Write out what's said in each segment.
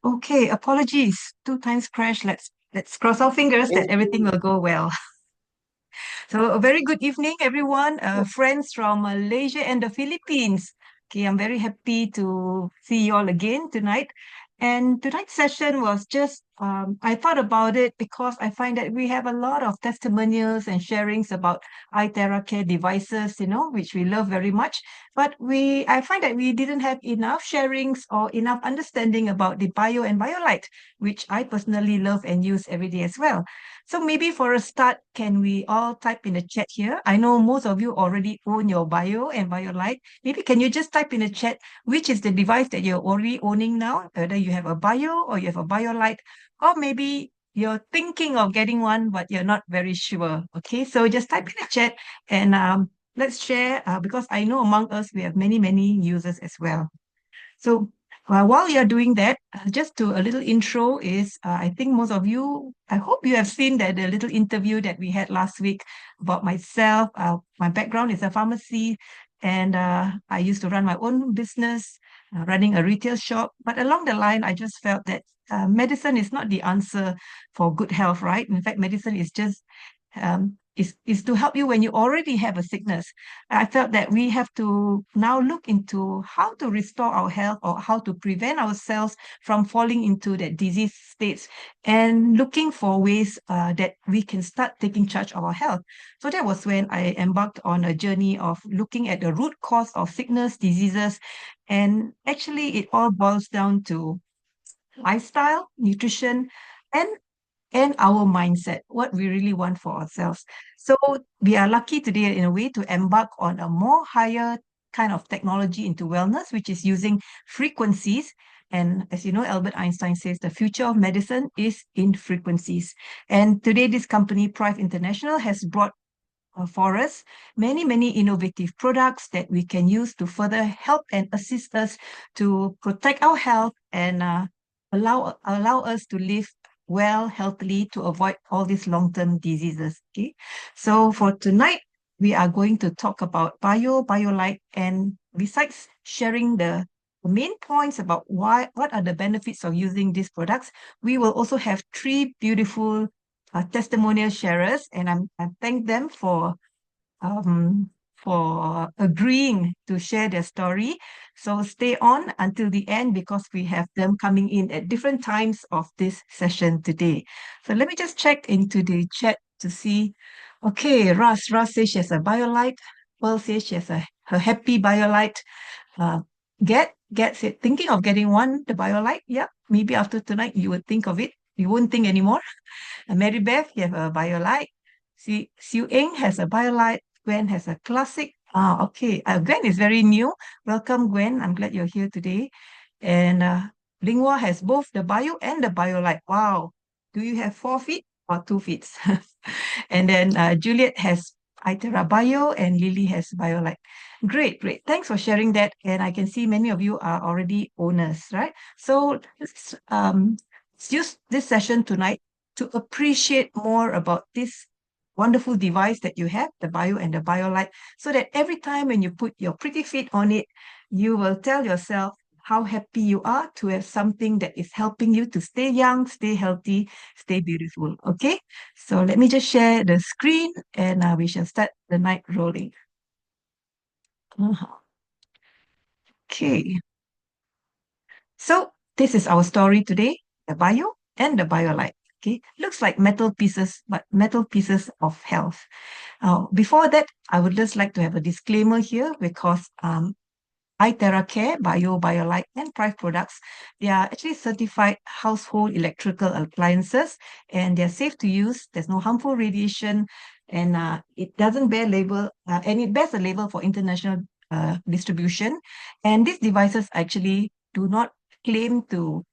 Okay, apologies. Two times crash. Let's cross our fingers that everything will go well. So a very good evening, everyone. Friends from Malaysia and the Philippines. Okay, I'm very happy to see you all again tonight. And tonight's session was just, I thought about it because I find that we have a lot of testimonials and sharings about iTera Care devices, which we love very much. But I find that we didn't have enough sharings or enough understanding about the Bio and BioLite, which I personally love and use every day as well. So maybe for a start, can we all type in the chat here? I know most of you already own your Bio and BioLite. Maybe can you just type in the chat which is the device that you're already owning now, whether you have a Bio or you have a BioLite, or maybe you're thinking of getting one, but you're not very sure. Okay, so just type in the chat and let's share because I know among us we have many, many users as well. So while you're doing that, just to a little intro is, I think most of you, I hope you have seen that the little interview that we had last week about myself. My background is a pharmacy, and I used to run my own business, running a retail shop. But along the line, I just felt that medicine is not the answer for good health, right? In fact, medicine is just is to help you when you already have a sickness. I felt that we have to now look into how to restore our health or how to prevent ourselves from falling into that disease states and looking for ways that we can start taking charge of our health. So that was when I embarked on a journey of looking at the root cause of sickness, diseases, and actually it all boils down to lifestyle, nutrition, and our mindset, what we really want for ourselves. So we are lucky today in a way to embark on a more higher kind of technology into wellness, which is using frequencies. And as you know, Albert Einstein says the future of medicine is in frequencies. And today, this company, Prive International, has brought for us many, many innovative products that we can use to further help and assist us to protect our health and allow us to live well, healthily, to avoid all these long-term diseases. Okay, so for tonight, we are going to talk about BioLite, and besides sharing the main points about what are the benefits of using these products, we will also have three beautiful testimonial sharers, and I thank them for agreeing to share their story. So stay on until the end because we have them coming in at different times of this session today. So let me just check into the chat to see. Okay, Ras says she has a BioLite. Pearl says she has her happy BioLite. Uh, Get said thinking of getting one, the BioLite. Yeah, maybe after tonight you would think of it. You won't think anymore. Mary Beth, you have a BioLite. Siu Eng has a BioLite. Gwen has a classic. Ah, okay. Gwen is very new. Welcome, Gwen. I'm glad you're here today. And Lingwa has both the Bio and the BioLite. Wow. Do you have 4 feet or 2 feet? And then Juliet has iTera Bio and Lily has BioLite. Great, great. Thanks for sharing that. And I can see many of you are already owners, right? So let's use this session tonight to appreciate more about this wonderful device that you have, the Bio and the BioLite, so that every time when you put your pretty feet on it, you will tell yourself how happy you are to have something that is helping you to stay young, stay healthy, stay beautiful. Okay, so let me just share the screen and we shall start the night rolling. Uh-huh. Okay, so this is our story today, the Bio and the BioLite. Okay, looks like metal pieces, but metal pieces of health. Before that, I would just like to have a disclaimer here because iTera Care, BioLite, and Prive products, they are actually certified household electrical appliances and they're safe to use. There's no harmful radiation and it doesn't bear label, and it bears a label for international distribution. And these devices actually do not claim to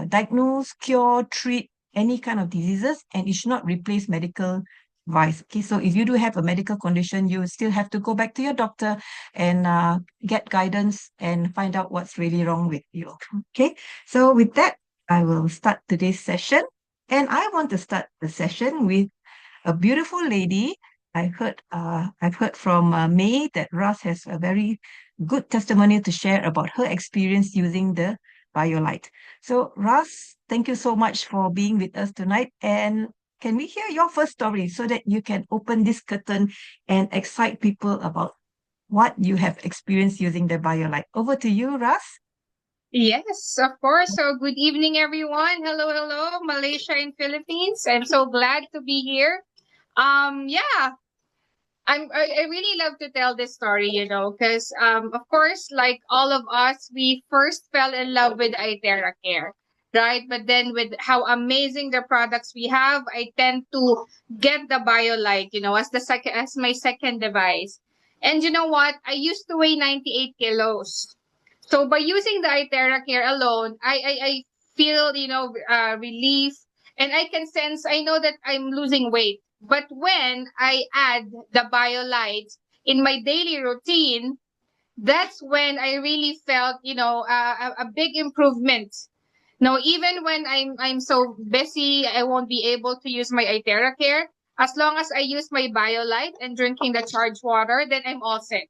diagnose, cure, treat any kind of diseases, and it should not replace medical advice. Okay, so if you do have a medical condition, you still have to go back to your doctor and get guidance and find out what's really wrong with you. Okay, so with that, I will start today's session. And I want to start the session with a beautiful lady. I've heard from May that Russ has a very good testimony to share about her experience using the BioLite. So, Russ, thank you so much for being with us tonight. And can we hear your first story so that you can open this curtain and excite people about what you have experienced using the BioLite? Over to you, Russ. Yes, of course. So, good evening, everyone. Hello, hello, Malaysia and Philippines. I'm so glad to be here. Yeah, I really love to tell this story, because of course, like all of us, we first fell in love with iTera Care, right? But then with how amazing the products we have, I tend to get the BioLite, as my second device. And you know what? I used to weigh 98 kilos. So by using the iTera Care alone, I feel, relief, and I can sense, I know that I'm losing weight. But when I add the BioLite in my daily routine, that's when I really felt, a big improvement. No, even when I'm so busy, I won't be able to use my iTera Care. As long as I use my BioLite and drinking the charged water, then I'm all set.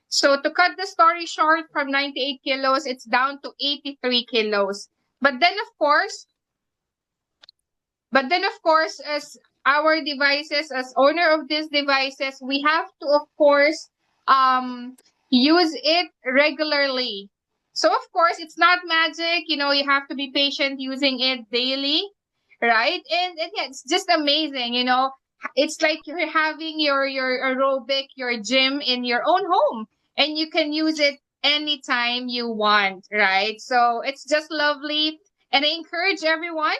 So to cut the story short, from 98 kilos, it's down to 83 kilos. But then, of course, as our devices, as owner of these devices, we have to, of course, um, use it regularly. So, of course, it's not magic. You have to be patient using it daily, right? And yeah, it's just amazing. It's like you're having your aerobic, your gym in your own home, and you can use it anytime you want, right? So it's just lovely. And I encourage everyone,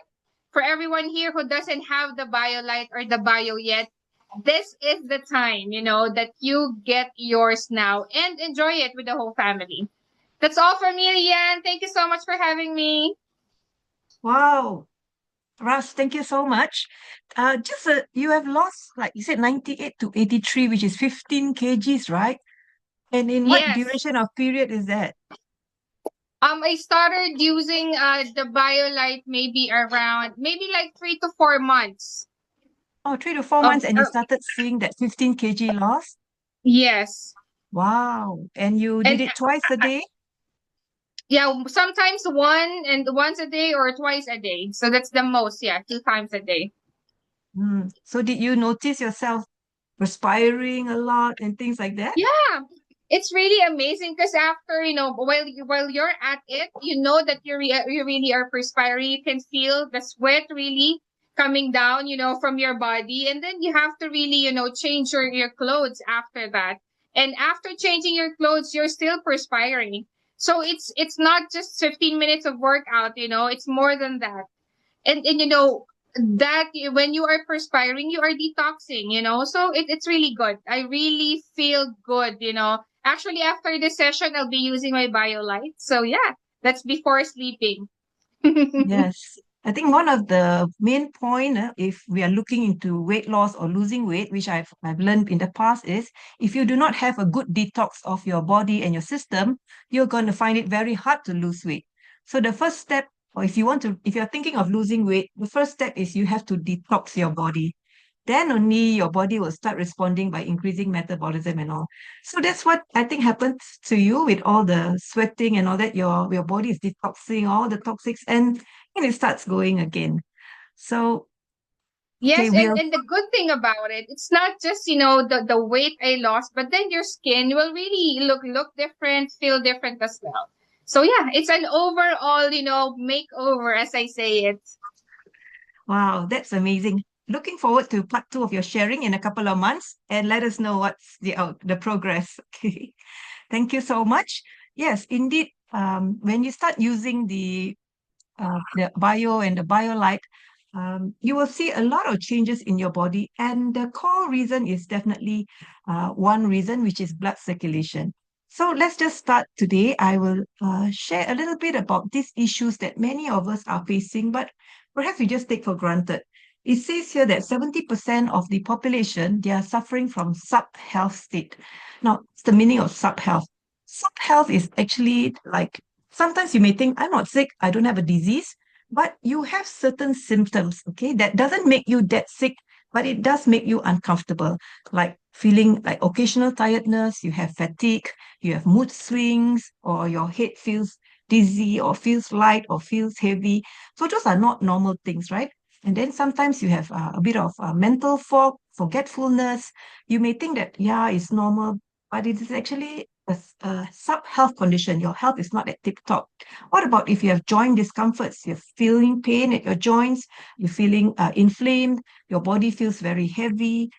for everyone here who doesn't have the BioLite or the Bio yet, this is the time, that you get yours now and enjoy it with the whole family. That's all for me, Lian. Thank you so much for having me. Wow. Russ, thank you so much. Just you have lost, like you said, 98 to 83, which is 15 kgs, right? And in what Yes. duration of period is that? I started using the BioLite maybe around maybe like 3 to 4 months. Oh, 3 to 4 months, Of and you started seeing that 15 kg loss? Yes. Wow. And you did And it twice a day? yeah, sometimes once a day or twice a day. So that's the most, yeah, 2 times a day. So did you notice yourself perspiring a lot and things like that? Yeah, it's really amazing because after, while you're at it, you know that you really are perspiring. You can feel the sweat really coming down, from your body, and then you have to really, change your clothes after that. And after changing your clothes, you're still perspiring. So it's not just 15 minutes of workout, it's more than that. And that when you are perspiring, you are detoxing, so it's really good. I really feel good, actually after this session I'll be using my BioLite. So yeah, that's before sleeping. Yes. I think one of the main point, if we are looking into weight loss or losing weight, which I've learned in the past, is if you do not have a good detox of your body and your system, you're going to find it very hard to lose weight. So the first step, or if you're thinking of losing weight, the first step is you have to detox your body. Then only your body will start responding by increasing metabolism and all. So that's what I think happens to you with all the sweating and all that. Your body is detoxing all the toxics, and it starts going again. So, okay, Yes, and we'll, and the good thing about it, it's not just, the weight I lost, but then your skin will really look different, feel different as well. So yeah, it's an overall, makeover, as I say it. wow, that's amazing. Looking forward to part two of your sharing in a couple of months and let us know what's the progress. Okay. Thank you so much. Yes, indeed. When you start using the bio and the BioLite, you will see a lot of changes in your body. And the core reason is definitely one reason, which is blood circulation. So let's just start today. I will share a little bit about these issues that many of us are facing, but perhaps we just take for granted. It says here that 70% of the population, they are suffering from sub-health state. Now, what's the meaning of sub-health? Sub-health is actually like sometimes you may think, I'm not sick, I don't have a disease, but you have certain symptoms, okay, that doesn't make you that sick, but it does make you uncomfortable, like feeling like occasional tiredness, you have fatigue, you have mood swings, or your head feels dizzy or feels light or feels heavy. So those are not normal things, right? And then sometimes you have a bit of mental fog, forgetfulness. You may think that, yeah, it's normal, but it is actually a sub-health condition. Your health is not at tip-top. What about if you have joint discomforts? You're feeling pain at your joints, you're feeling inflamed, your body feels very heavy.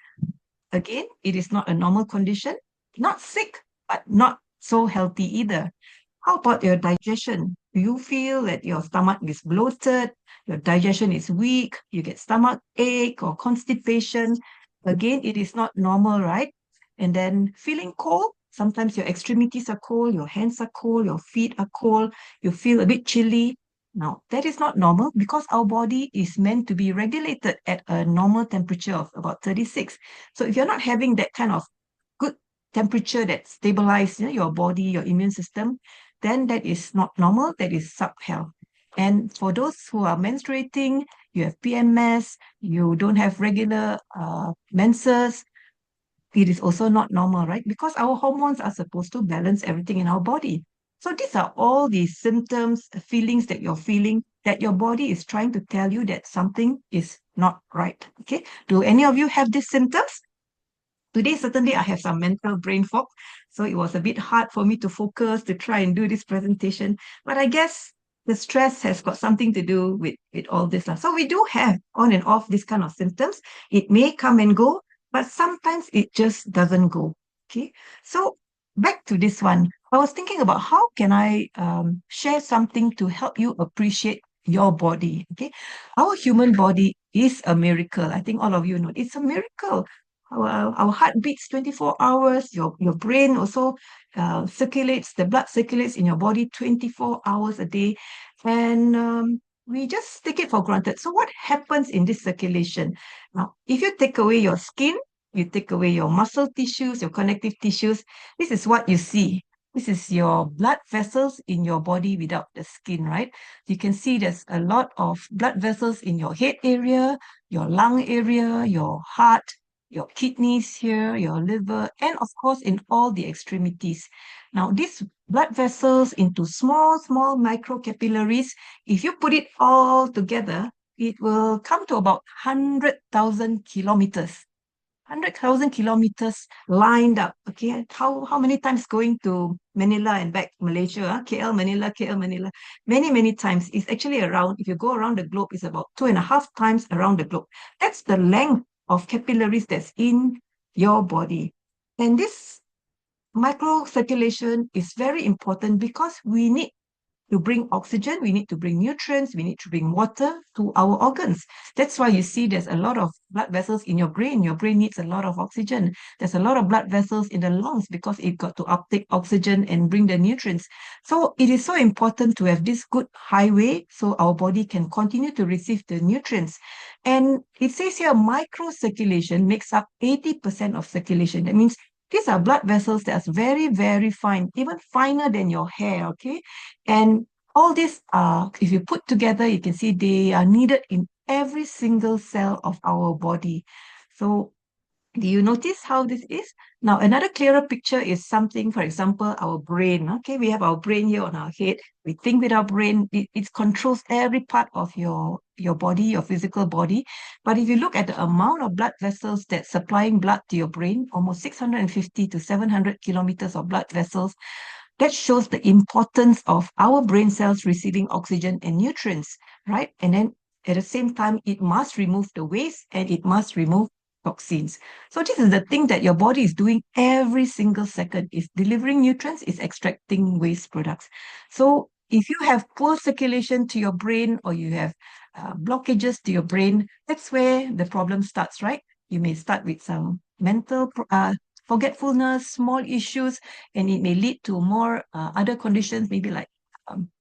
Again, it is not a normal condition, not sick, but not so healthy either. How about your digestion? Do you feel that your stomach is bloated, your digestion is weak, you get stomach ache or constipation? Again, it is not normal, right? And then feeling cold. Sometimes your extremities are cold, your hands are cold, your feet are cold, you feel a bit chilly. Now, that is not normal because our body is meant to be regulated at a normal temperature of about 36. So if you're not having that kind of good temperature that stabilizes, your body, your immune system, then that is not normal, that is sub-health. And for those who are menstruating, you have PMS, you don't have regular menses, it is also not normal, right? Because our hormones are supposed to balance everything in our body. So these are all the symptoms, feelings that you're feeling that your body is trying to tell you that something is not right. Okay. Do any of you have these symptoms? Today, certainly, I have some mental brain fog. So it was a bit hard for me to focus to try and do this presentation. But I guess the stress has got something to do with all this. So we do have on and off this kind of symptoms. It may come and go, but sometimes it just doesn't go. Okay. So back to this one. I was thinking about how can I share something to help you appreciate your body. Okay. Our human body is a miracle. I think all of you know it's a miracle. Our heart beats 24 hours. Your brain also circulates, the blood circulates in your body 24 hours a day. And we just take it for granted. So, what happens in this circulation? Now, if you take away your skin, you take away your muscle tissues, your connective tissues, this is what you see. This is your blood vessels in your body without the skin, right? You can see there's a lot of blood vessels in your head area, your lung area, your heart, your kidneys here, your liver, and of course in all the extremities. Now, these blood vessels into small, small microcapillaries, if you put it all together, it will come to about 100,000 kilometers. 100,000 kilometers lined up. Okay, how many times going to Manila and back Malaysia? KL, Manila, KL, Manila. Many, many times. It's actually around, if you go around the globe, it's about 2.5 times around the globe. That's the length of capillaries that's in your body. And this microcirculation is very important because we need to bring oxygen, we need to bring nutrients, we need to bring water to our organs. That's why you see there's a lot of blood vessels in your brain. Your brain needs a lot of oxygen. There's a lot of blood vessels in the lungs because it got to uptake oxygen and bring the nutrients. So it is so important to have this good highway so our body can continue to receive the nutrients. And it says here microcirculation makes up 80% of circulation. That means these are blood vessels that are very, very fine, even finer than your hair, okay? And all these are, if you put together, you can see they are needed in every single cell of our body. So do you notice how this is? Now, another clearer picture is something, for example, our brain. Okay, we have our brain here on our head. We think with our brain, it controls every part of your body, your physical body. But if you look at the amount of blood vessels that's supplying blood to your brain, almost 650 to 700 kilometers of blood vessels, that shows the importance of our brain cells receiving oxygen and nutrients, right? And then at the same time, it must remove the waste and it must remove toxins. So this is the thing that your body is doing every single second. Is delivering nutrients, is extracting waste products. So if you have poor circulation to your brain or you have blockages to your brain, that's where the problem starts, right? You may start with some mental forgetfulness, small issues, and it may lead to more other conditions, maybe like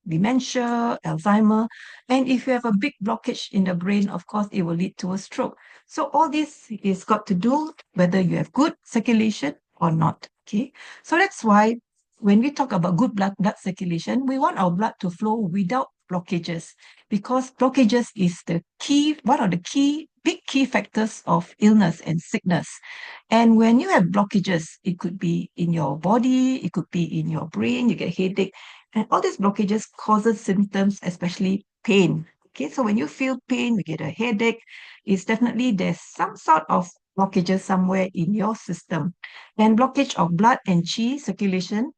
dementia, Alzheimer. And if you have a big blockage in the brain, of course, it will lead to a stroke. So all this is got to do whether you have good circulation or not. Okay. So that's why when we talk about good blood circulation, we want our blood to flow without blockages because blockages is the key, one of the big key factors of illness and sickness. And when you have blockages, it could be in your body, it could be in your brain, you get headache. And all these blockages causes symptoms, especially pain. Okay, so when you feel pain, you get a headache, it's definitely there's some sort of blockages somewhere in your system. And blockage of blood and qi circulation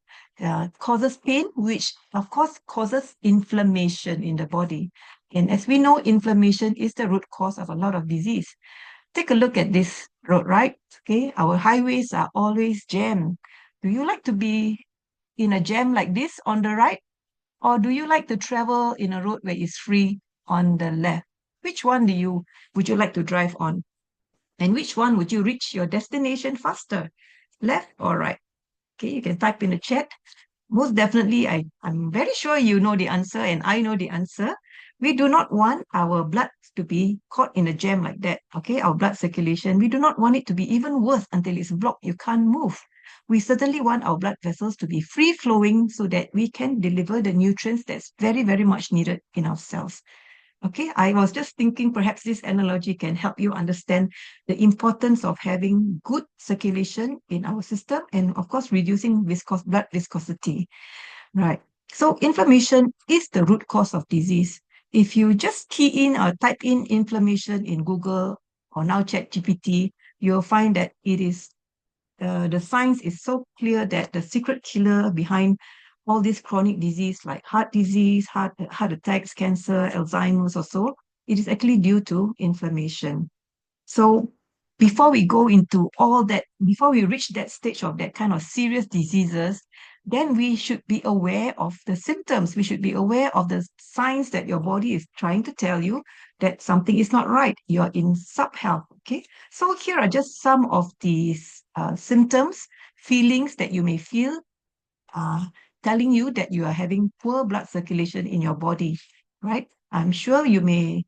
causes pain, which of course causes inflammation in the body. And as we know, inflammation is the root cause of a lot of disease. Take a look at this road, right? Okay, our highways are always jammed. Do you like to be in a jam like this on the right? Or do you like to travel in a road where it's free on the left? Which one would you like to drive on? And which one would you reach your destination faster? Left or right? Okay, you can type in the chat. Most definitely, I'm very sure you know the answer and I know the answer. We do not want our blood to be caught in a jam like that. Okay, our blood circulation. We do not want it to be even worse until it's blocked. You can't move. We certainly want our blood vessels to be free flowing so that we can deliver the nutrients that's very, very much needed in our cells. Okay, I was just thinking perhaps this analogy can help you understand the importance of having good circulation in our system and, of course, reducing blood viscosity. Right. So inflammation is the root cause of disease. If you just key in or type in inflammation in Google or now ChatGPT, you'll find that the science is so clear that the secret killer behind all this chronic disease like heart disease, heart attacks, cancer, Alzheimer's or so, it is actually due to inflammation. So before we go into all that, before we reach that stage of that kind of serious diseases, then we should be aware of the symptoms. We should be aware of the signs that your body is trying to tell you that something is not right. You're in sub-health. Okay. So here are just some of these symptoms, feelings that you may feel uh, telling you that you are having poor blood circulation in your body, right? I'm sure you may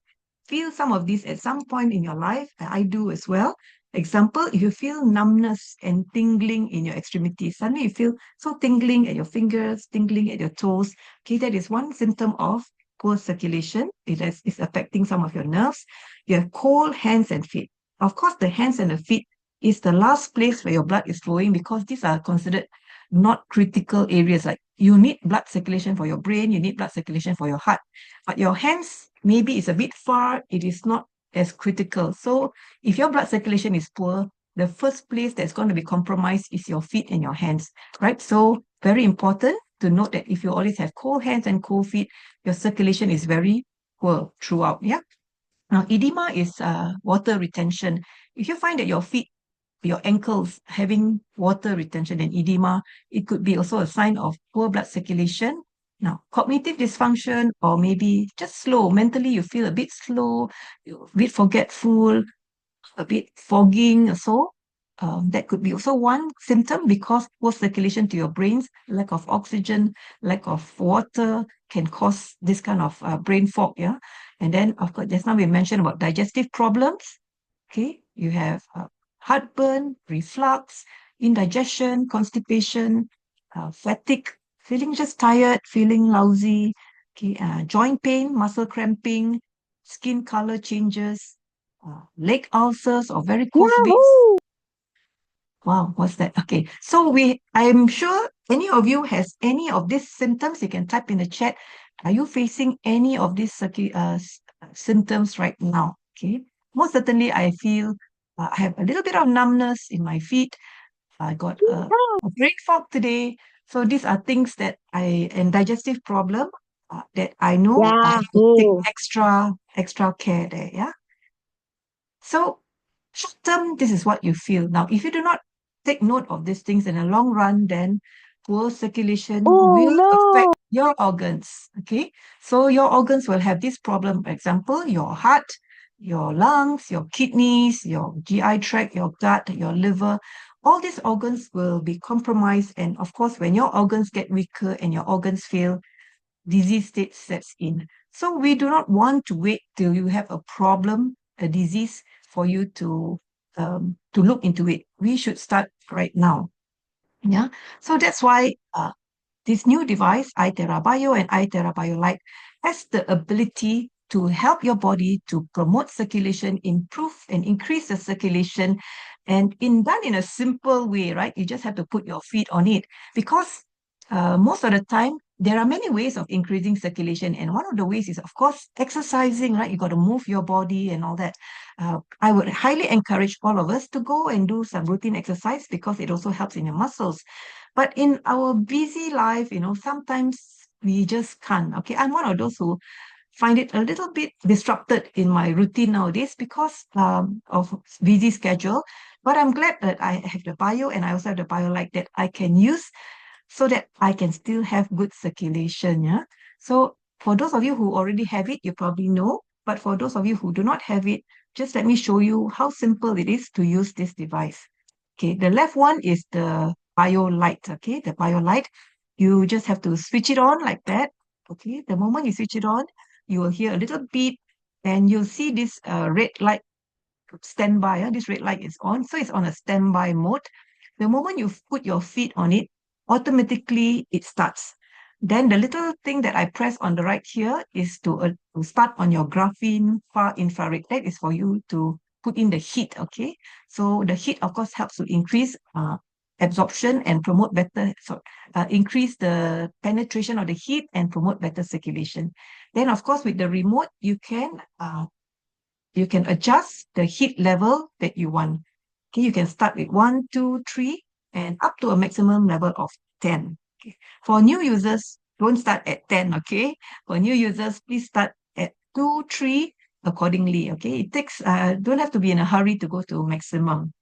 feel some of these at some point in your life. I do as well. Example, if you feel numbness and tingling in your extremities, suddenly you feel so tingling at your fingers, tingling at your toes. Okay, that is one symptom of poor circulation. It's affecting some of your nerves. You have cold hands and feet. Of course, the hands and the feet is the last place where your blood is flowing because these are considered not critical areas. Like you need blood circulation for your brain, you need blood circulation for your heart, but your hands maybe is a bit far, it is not as critical. So if your blood circulation is poor, the first place that's going to be compromised is your feet and your hands, right? So very important to note that if you always have cold hands and cold feet, your circulation is very poor throughout. Yeah. Now, edema is water retention. If you find that your ankles having water retention and edema, it could be also a sign of poor blood circulation. Now, cognitive dysfunction, or maybe just slow, mentally you feel a bit slow, a bit forgetful, a bit fogging or so. That could be also one symptom because poor circulation to your brains, lack of oxygen, lack of water can cause this kind of brain fog. Yeah. And then, of course, just now we mentioned about digestive problems. Okay. You have heartburn, reflux, indigestion, constipation, fatigue, feeling just tired, feeling lousy, okay, joint pain, muscle cramping, skin color changes, leg ulcers or varicose veins. Yahoo! Wow, what's that? Okay, so I'm sure any of you has any of these symptoms. You can type in the chat. Are you facing any of these symptoms right now? Okay, most certainly I feel I have a little bit of numbness in my feet. I got a brain fog today. So these are things and digestive problem that I know I have to take Yahoo! extra care there. Yeah. So short term, this is what you feel. Now, if you do not take note of these things in the long run, then poor circulation Oh will affect no! your organs. Okay. So your organs will have this problem. For example, your heart, your lungs, your kidneys, your GI tract, your gut, your liver, all these organs will be compromised. And of course, when your organs get weaker and your organs fail, disease state sets in. So we do not want to wait till you have a problem, a disease, for you to look into it. We should start right now. Yeah. So that's why this new device, iTera Bio and iTera BioLite, has the ability to help your body to promote circulation, improve and increase the circulation, and done in a simple way, right? You just have to put your feet on it because most of the time there are many ways of increasing circulation, and one of the ways is, of course, exercising, right? You got to move your body and all that. I would highly encourage all of us to go and do some routine exercise because it also helps in your muscles. But in our busy life, sometimes we just can't. Okay, I'm one of those who find it a little bit disrupted in my routine nowadays because of busy schedule. But I'm glad that I have the bio and I also have the BioLite that I can use so that I can still have good circulation. Yeah. So for those of you who already have it, you probably know. But for those of you who do not have it, just let me show you how simple it is to use this device. Okay, the left one is the BioLite. Okay, the BioLite. You just have to switch it on like that. Okay, the moment you switch it on, you will hear a little beep and you'll see this red light standby. This red light is on, so it's on a standby mode. The moment you put your feet on it, automatically it starts. Then the little thing that I press on the right here is to start on your graphene far infrared. That is for you to put in the heat. Okay, so the heat, of course, helps to increase absorption and promote better, increase the penetration of the heat and promote better circulation. Then, of course, with the remote, you can adjust the heat level that you want. Okay, you can start with 1, 2, 3, and up to a maximum level of 10. Okay. For new users, don't start at 10, okay? For new users, please start at 2, 3 accordingly, okay? It takes, don't have to be in a hurry to go to maximum.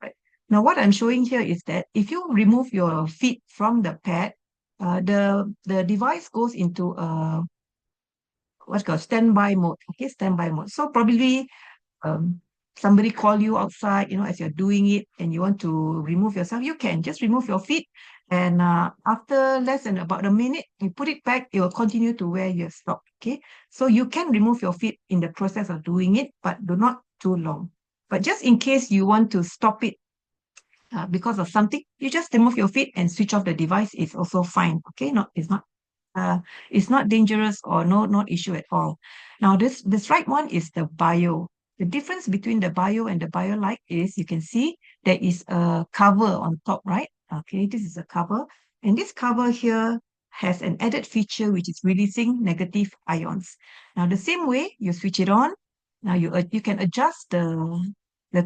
Right. Now, what I'm showing here is that if you remove your feet from the pad, the device goes into what's called standby mode. Okay, standby mode. So probably um, somebody call you outside, as you're doing it and you want to remove yourself, you can just remove your feet. And after less than about a minute, you put it back, it will continue to where you have stopped. Okay. So you can remove your feet in the process of doing it, but do not too long. But just in case you want to stop it because of something, you just remove your feet and switch off the device. It's also fine. Okay. Uh, it's not dangerous or not issue at all. Now, this right one is the bio. The difference between the bio and the BioLite is you can see there is a cover on top, right? Okay, this is a cover. And this cover here has an added feature which is releasing negative ions. Now, the same way you switch it on, now you can adjust the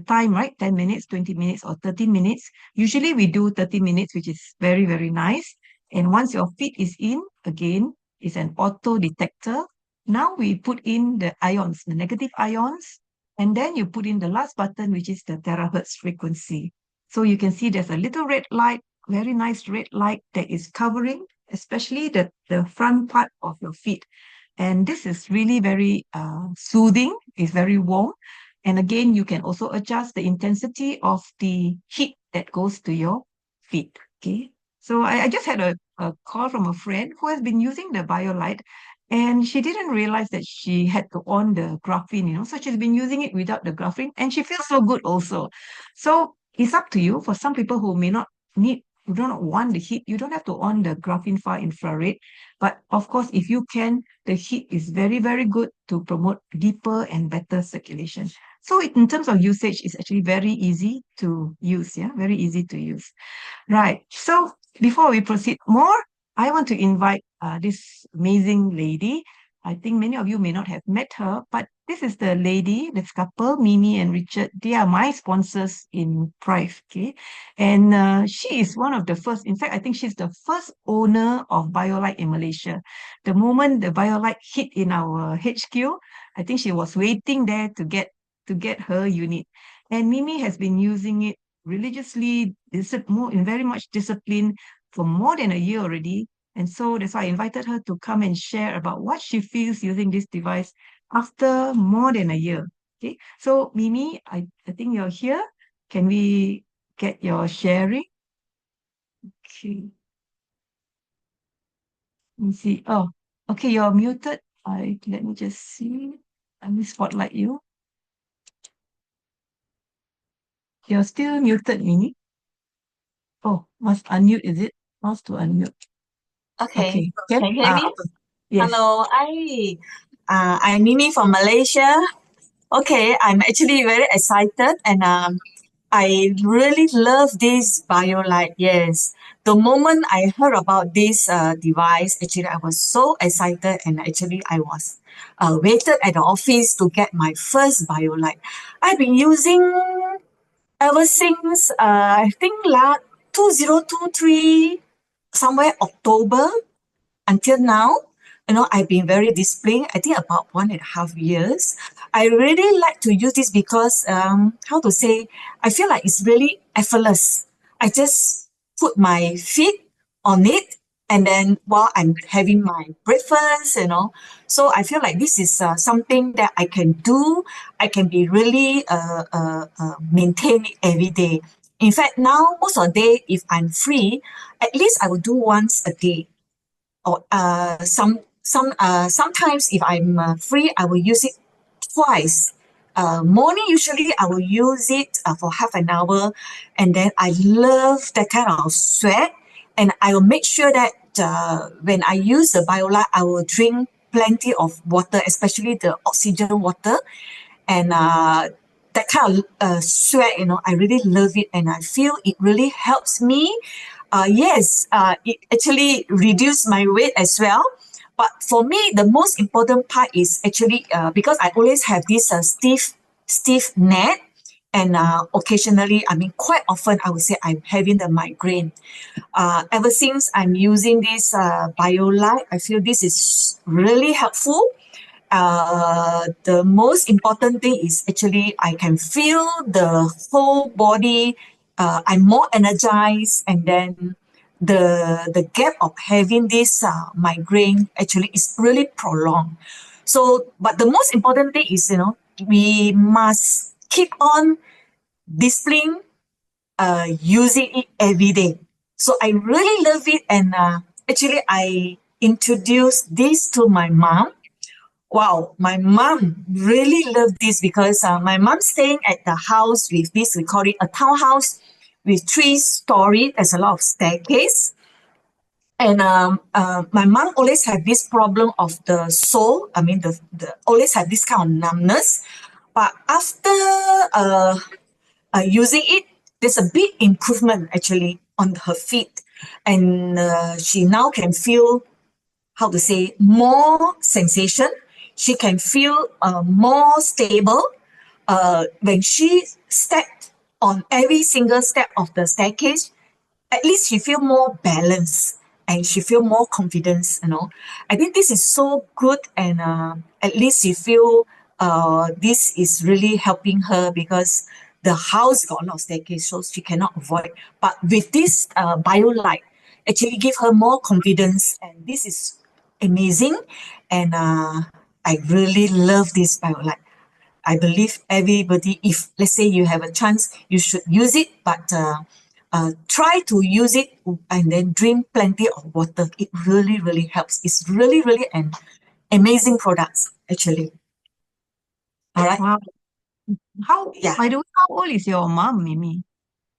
time, right? 10 minutes, 20 minutes, or 30 minutes. Usually we do 30 minutes, which is very, very nice. And once your feet is in, again, it's an auto detector. Now we put in the ions, the negative ions, and then you put in the last button, which is the terahertz frequency. So you can see there's a little red light, very nice red light that is covering, especially the front part of your feet. And this is really very soothing, it's very warm. And again, you can also adjust the intensity of the heat that goes to your feet. Okay. So I just had a call from a friend who has been using the BioLite and she didn't realize that she had to on the graphene. So she's been using it without the graphene and she feels so good also. So it's up to you. For some people who may not need, who do not want the heat, you don't have to on the graphene far infrared. But of course, if you can, the heat is very, very good to promote deeper and better circulation. So in terms of usage, it's actually very easy to use. Yeah, very easy to use. Right. So before we proceed more, I want to invite this amazing lady. I think many of you may not have met her, but this is the lady, this couple, Mimi and Richard. They are my sponsors in Prive. Okay. And she is one of the first, in fact, I think she's the first owner of BioLite in Malaysia. The moment the BioLite hit in our HQ, I think she was waiting there to get her unit. And Mimi has been using it religiously, more in very much discipline for more than a year already. And so that's why I invited her to come and share about what she feels using this device after more than a year. Okay. So Mimi, I think you're here. Can we get your sharing? Okay. Let me see. Oh, okay, you're muted. Let me just see. Let me spotlight you. You're still muted, Mimi. Oh, must unmute, is it? Must to unmute. Okay, Okay. Can can you hear me? okay. Yes. Hello, I'm Mimi from Malaysia. Okay, I'm actually very excited and I really love this BioLite. Yes, the moment I heard about this device, actually I was so excited, and actually I was waited at the office to get my first BioLite. I've been using ever since I think 2023, somewhere October until now. I've been very disciplined. I think about 1.5 years. I really like to use this because, how to say, I feel like it's really effortless. I just put my feet on it, and then while I'm having my breakfast, so I feel like this is something that I can do. I can be really maintain it every day. In fact, now most of the day, if I'm free, at least I will do once a day, or sometimes if I'm free, I will use it twice. Morning usually I will use it for half an hour, and then I love that kind of sweat, and I will make sure that when I use the BioLite, I will drink plenty of water, especially the oxygen water, and that kind of sweat, I really love it, and I feel it really helps me. Yes, it actually reduced my weight as well. But for me, the most important part is actually because I always have this stiff neck, and occasionally, I mean, quite often, I would say I'm having the migraine. Ever since I'm using this BioLite, I feel this is really helpful. The most important thing is actually I can feel the whole body. I'm more energized, and then the gap of having this migraine actually is really prolonged. So, but the most important thing is, we must keep on displaying using it every day. So I really love it, and actually I introduced this to my mom. Wow, my mom really loved this because my mom staying at the house with this, we call it a townhouse with 3 stories. There's a lot of staircase. And my mom always had this problem of the sole. I mean, the always had this kind of numbness. But after using it, there's a big improvement actually on her feet. And she now can feel, how to say, more sensation. She can feel more stable. When she stepped on every single step of the staircase, at least she feel more balanced, and she feel more confidence. I think this is so good, and at least she feel this is really helping her, because the house got a lot of staircase, so she cannot avoid. But with this BioLite, actually give her more confidence, and this is amazing. And I really love this BioLite. I believe everybody, if let's say you have a chance, you should use it, but try to use it and then drink plenty of water. It really, really helps. It's really, really an amazing product, actually. All right. Wow. How, Yeah. by the way, how old is your mom, Mimi?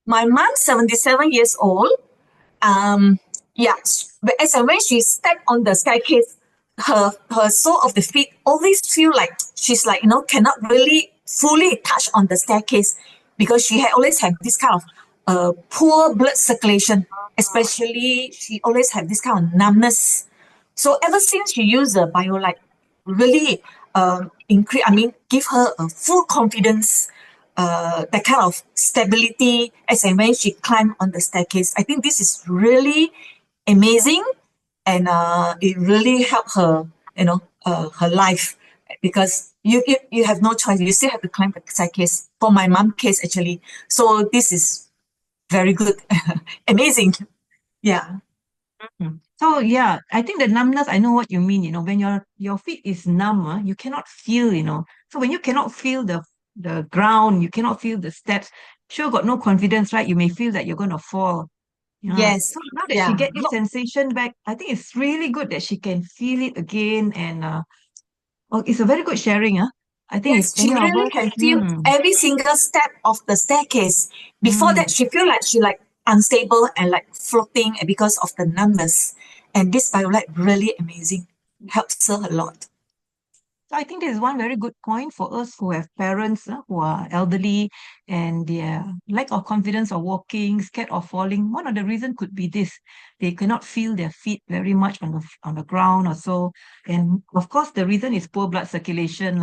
My mom's 77 years old. Um, yeah, but as and when she stepped on the staircase, her sole of the feet always feel like she's like, cannot really fully touch on the staircase, because she had always had this kind of poor blood circulation. Especially, she always had this kind of numbness. So ever since she used the BioLite, really increase, I mean, give her a full confidence, that kind of stability as and when she climbed on the staircase. I think this is really amazing, and it really helped her, her life, because you have no choice. You still have to climb the staircase. For my mom case, actually, so this is very good, amazing. Yeah. So yeah, I think the numbness, I know what you mean, when your feet is numb, you cannot feel. So when you cannot feel the ground, you cannot feel the steps, sure got no confidence, right? You may feel that you're gonna fall. Yeah. Yes. So now that she Yeah. get this sensation back, I think it's really good that she can feel it again, and oh, it's a very good sharing, I think if Yes, she any of really us, can feel every single step of the staircase. Before that, she feel like she like unstable and like floating, and because of the numbness. And this BioLite really amazing. Helps her a lot. So I think this is one very good point for us who have parents who are elderly and their lack of confidence of walking, scared of falling. One of the reasons could be this. They cannot feel their feet very much on the ground or so. And of course, the reason is poor blood circulation.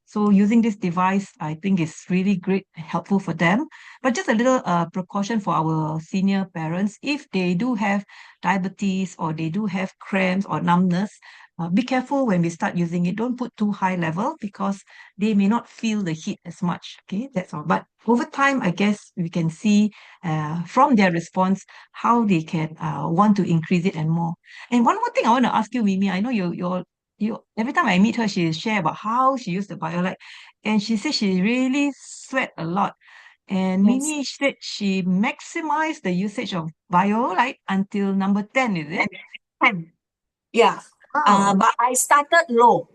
So using this device, I think is really great, helpful for them. But just a little precaution for our senior parents. If they do have diabetes or they do have cramps or numbness, be careful when we start using it. Don't put too high level because they may not feel the heat as much. Okay, that's all. But over time, I guess we can see from their response how they can want to increase it and more. And one more thing I want to ask you, Mimi. I know you every time I meet her, she share about how she used the BioLite, and she said she really sweat a lot. And Yes. Mimi said she maximized the usage of BioLite until number 10, is it? 10. Yeah. Wow. But I started low.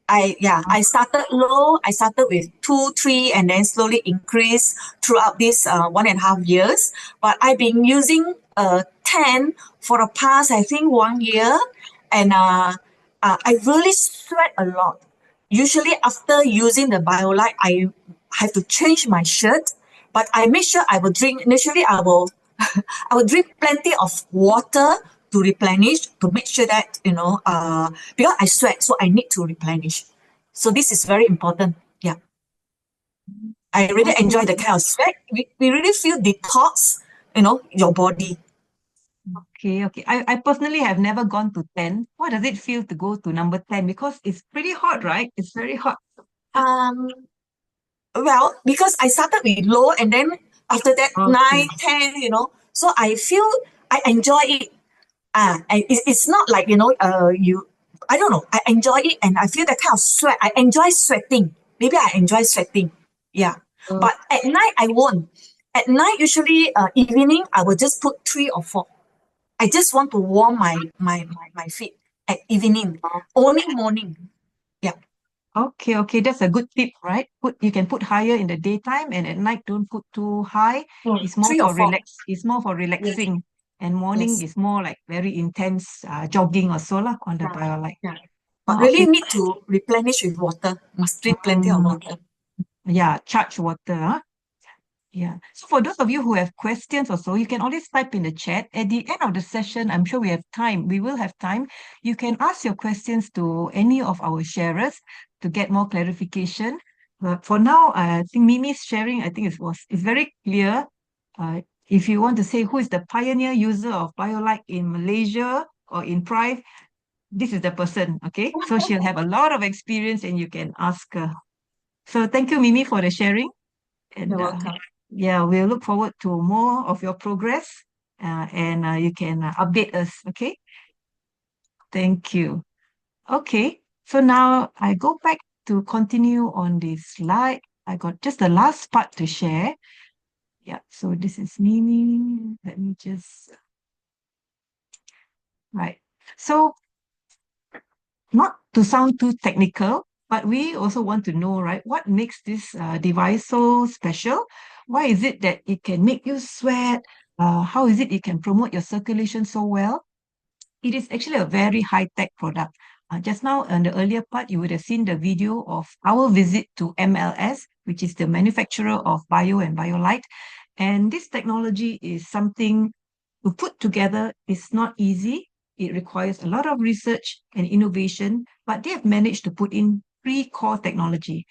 I started low. I started with 2, 3, and then slowly increase throughout this 1.5 years. But I've been using 10 for the past, I think, 1 year, and I really sweat a lot. Usually, after using the BioLite, I have to change my shirt, but I make sure I will drink. Initially, I will I will drink plenty of water to replenish to make sure that because I sweat, so I need to replenish. So this is very important. Yeah, I really Okay, enjoy the kind of sweat. We really feel detox, your body. okay. I personally have never gone to 10. What does it feel to go to number 10? Because it's pretty hot, right? It's very hot. Um, well, because I started with low and then after that nine, Okay. 10, so I feel I enjoy it. And it's not like, I don't know, I enjoy it and I feel that kind of sweat. I enjoy sweating. Maybe I enjoy sweating. Yeah. Uh, But at night, I won't. At night, usually evening, I will just put 3 or 4. I just want to warm my feet at evening. Only morning. Yeah. okay. That's a good tip, right? You can put higher in the daytime and at night don't put too high. It's more Three or for four. it's more for Yes. relaxing. And morning Yes. is more like very intense jogging or so lah on the Yeah. BioLite. Yeah. But Oh, really okay. need to replenish with water. Must drink plenty of Mm, water. yeah, charge water. Yeah. So for those of you who have questions or so, you can always type in the chat. At the end of the session, I'm sure we have time. We will have time. You can ask your questions to any of our sharers to get more clarification. But for now, I think Mimi's sharing, I think it's very clear. If you want to say who is the pioneer user of BioLite in Malaysia or in Prive, this is the person. Okay. So she'll have a lot of experience and you can ask her. So thank you, Mimi, for the sharing. You're And welcome. yeah, we'll look forward to more of your progress and you can update us. Okay. Thank you. Okay. So now I go back to continue on this slide. I got just the last part to share. Yeah. So this is Mimi. Let me just, right. So not to sound too technical, but we also want to know, right, what makes this device so special? Why is it that it can make you sweat? How is it can promote your circulation so well? It is actually a very high-tech product. Just now, in the earlier part, you would have seen the video of our visit to MLS, which is the manufacturer of Bio and BioLite. And this technology is something to put together is not easy. It requires a lot of research and innovation, but they have managed to put in three core technology.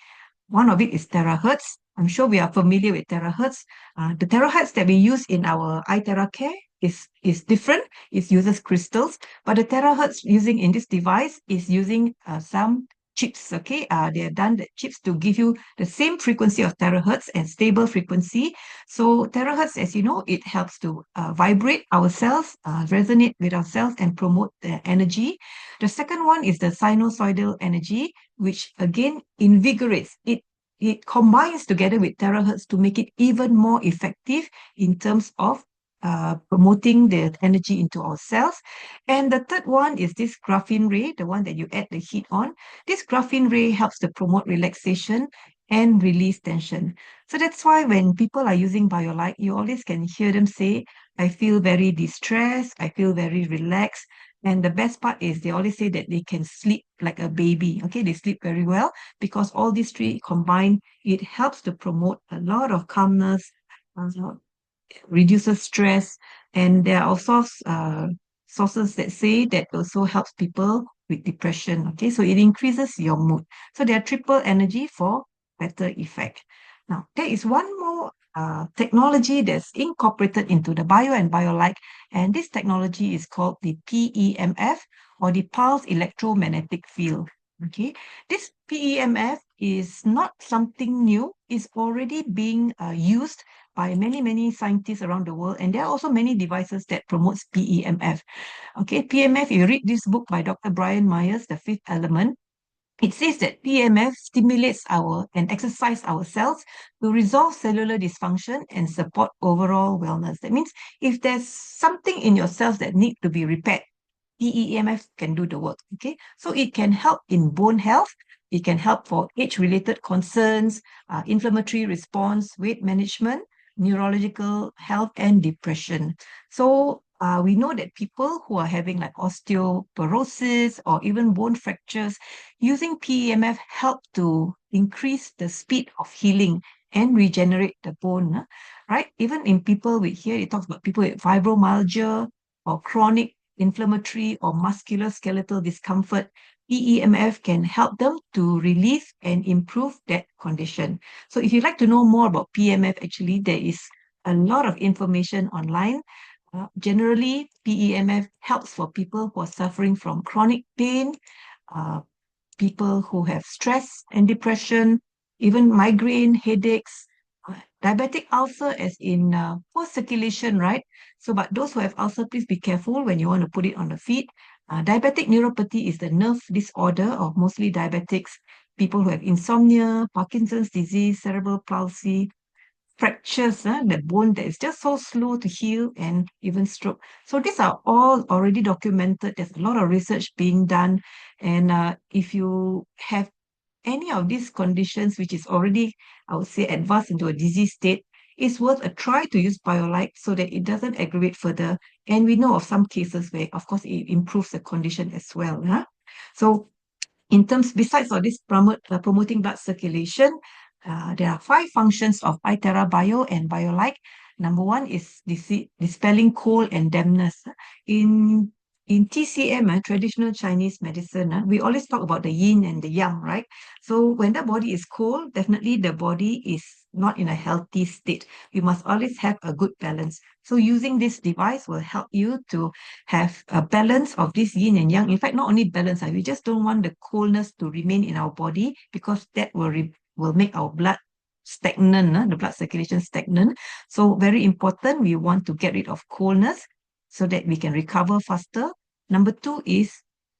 One of it is terahertz. I'm sure we are familiar with terahertz. The terahertz that we use in our iTera Care is different. It uses crystals, but the terahertz using in this device is using some chips. Okay, they have done the chips to give you the same frequency of terahertz and stable frequency. So terahertz, as you know, it helps to vibrate our cells, resonate with our cells, and promote the energy. The second one is the sinusoidal energy, which again invigorates it. It combines together with terahertz to make it even more effective in terms of promoting the energy into our cells. And the third one is this graphene ray, the one that you add the heat on. This graphene ray helps to promote relaxation and release tension. So that's why when people are using BioLite, you always can hear them say, I feel very distressed, I feel very relaxed. And the best part is they always say that they can sleep like a baby. Okay, they sleep very well because all these three combined, it helps to promote a lot of calmness, uh, reduces stress, and there are also sources that say that also helps people with depression. Okay, so it increases your mood. So there are triple energy for better effect. Now, there is one more technology that's incorporated into the Bio and BioLite, and this technology is called the PEMF, or the pulse electromagnetic field. Okay, this PEMF is not something new, it's already being used by many scientists around the world, and there are also many devices that promotes PEMF. Okay, PMF, you read this book by Dr. Brian Myers, The Fifth Element, it says that PMF stimulates our and exercise our cells to resolve cellular dysfunction and support overall wellness. That means if there's something in your cells that need to be repaired, PEMF can do the work. Okay, so it can help in bone health. It can help for age-related concerns, inflammatory response, weight management, neurological health, and depression. So we know that people who are having like osteoporosis or even bone fractures, using PEMF help to increase the speed of healing and regenerate the bone, right? Even in people with, here it talks about people with fibromyalgia or chronic inflammatory or musculoskeletal discomfort, PEMF can help them to relieve and improve that condition. So if you'd like to know more about PEMF, actually, there is a lot of information online. Generally, PEMF helps for people who are suffering from chronic pain, uh, people who have stress and depression, even migraine, headaches, diabetic ulcer, as in poor circulation, right? So, but those who have ulcer, please be careful when you want to put it on the feet. Diabetic neuropathy is the nerve disorder of mostly diabetics, people who have insomnia, Parkinson's disease, cerebral palsy, fractures, the bone that is just so slow to heal, and even stroke. So these are all already documented. There's a lot of research being done. And if you have any of these conditions, which is already, I would say, advanced into a disease state, it's worth a try to use BioLite so that it doesn't aggravate further. And we know of some cases where, of course, it improves the condition as well. Huh? So in terms, besides all this promoting blood circulation, there are 5 functions of iTera Bio and BioLite. Number one is dispelling cold and dampness. In in TCM, traditional Chinese medicine, we always talk about the yin and the yang, right? So when the body is cold, definitely the body is not in a healthy state. You must always have a good balance. So using this device will help you to have a balance of this yin and yang. In fact, not only balance, we just don't want the coldness to remain in our body, because that will make our blood stagnant, the blood circulation stagnant. So very important, we want to get rid of coldness so that we can recover faster. Number 2 is,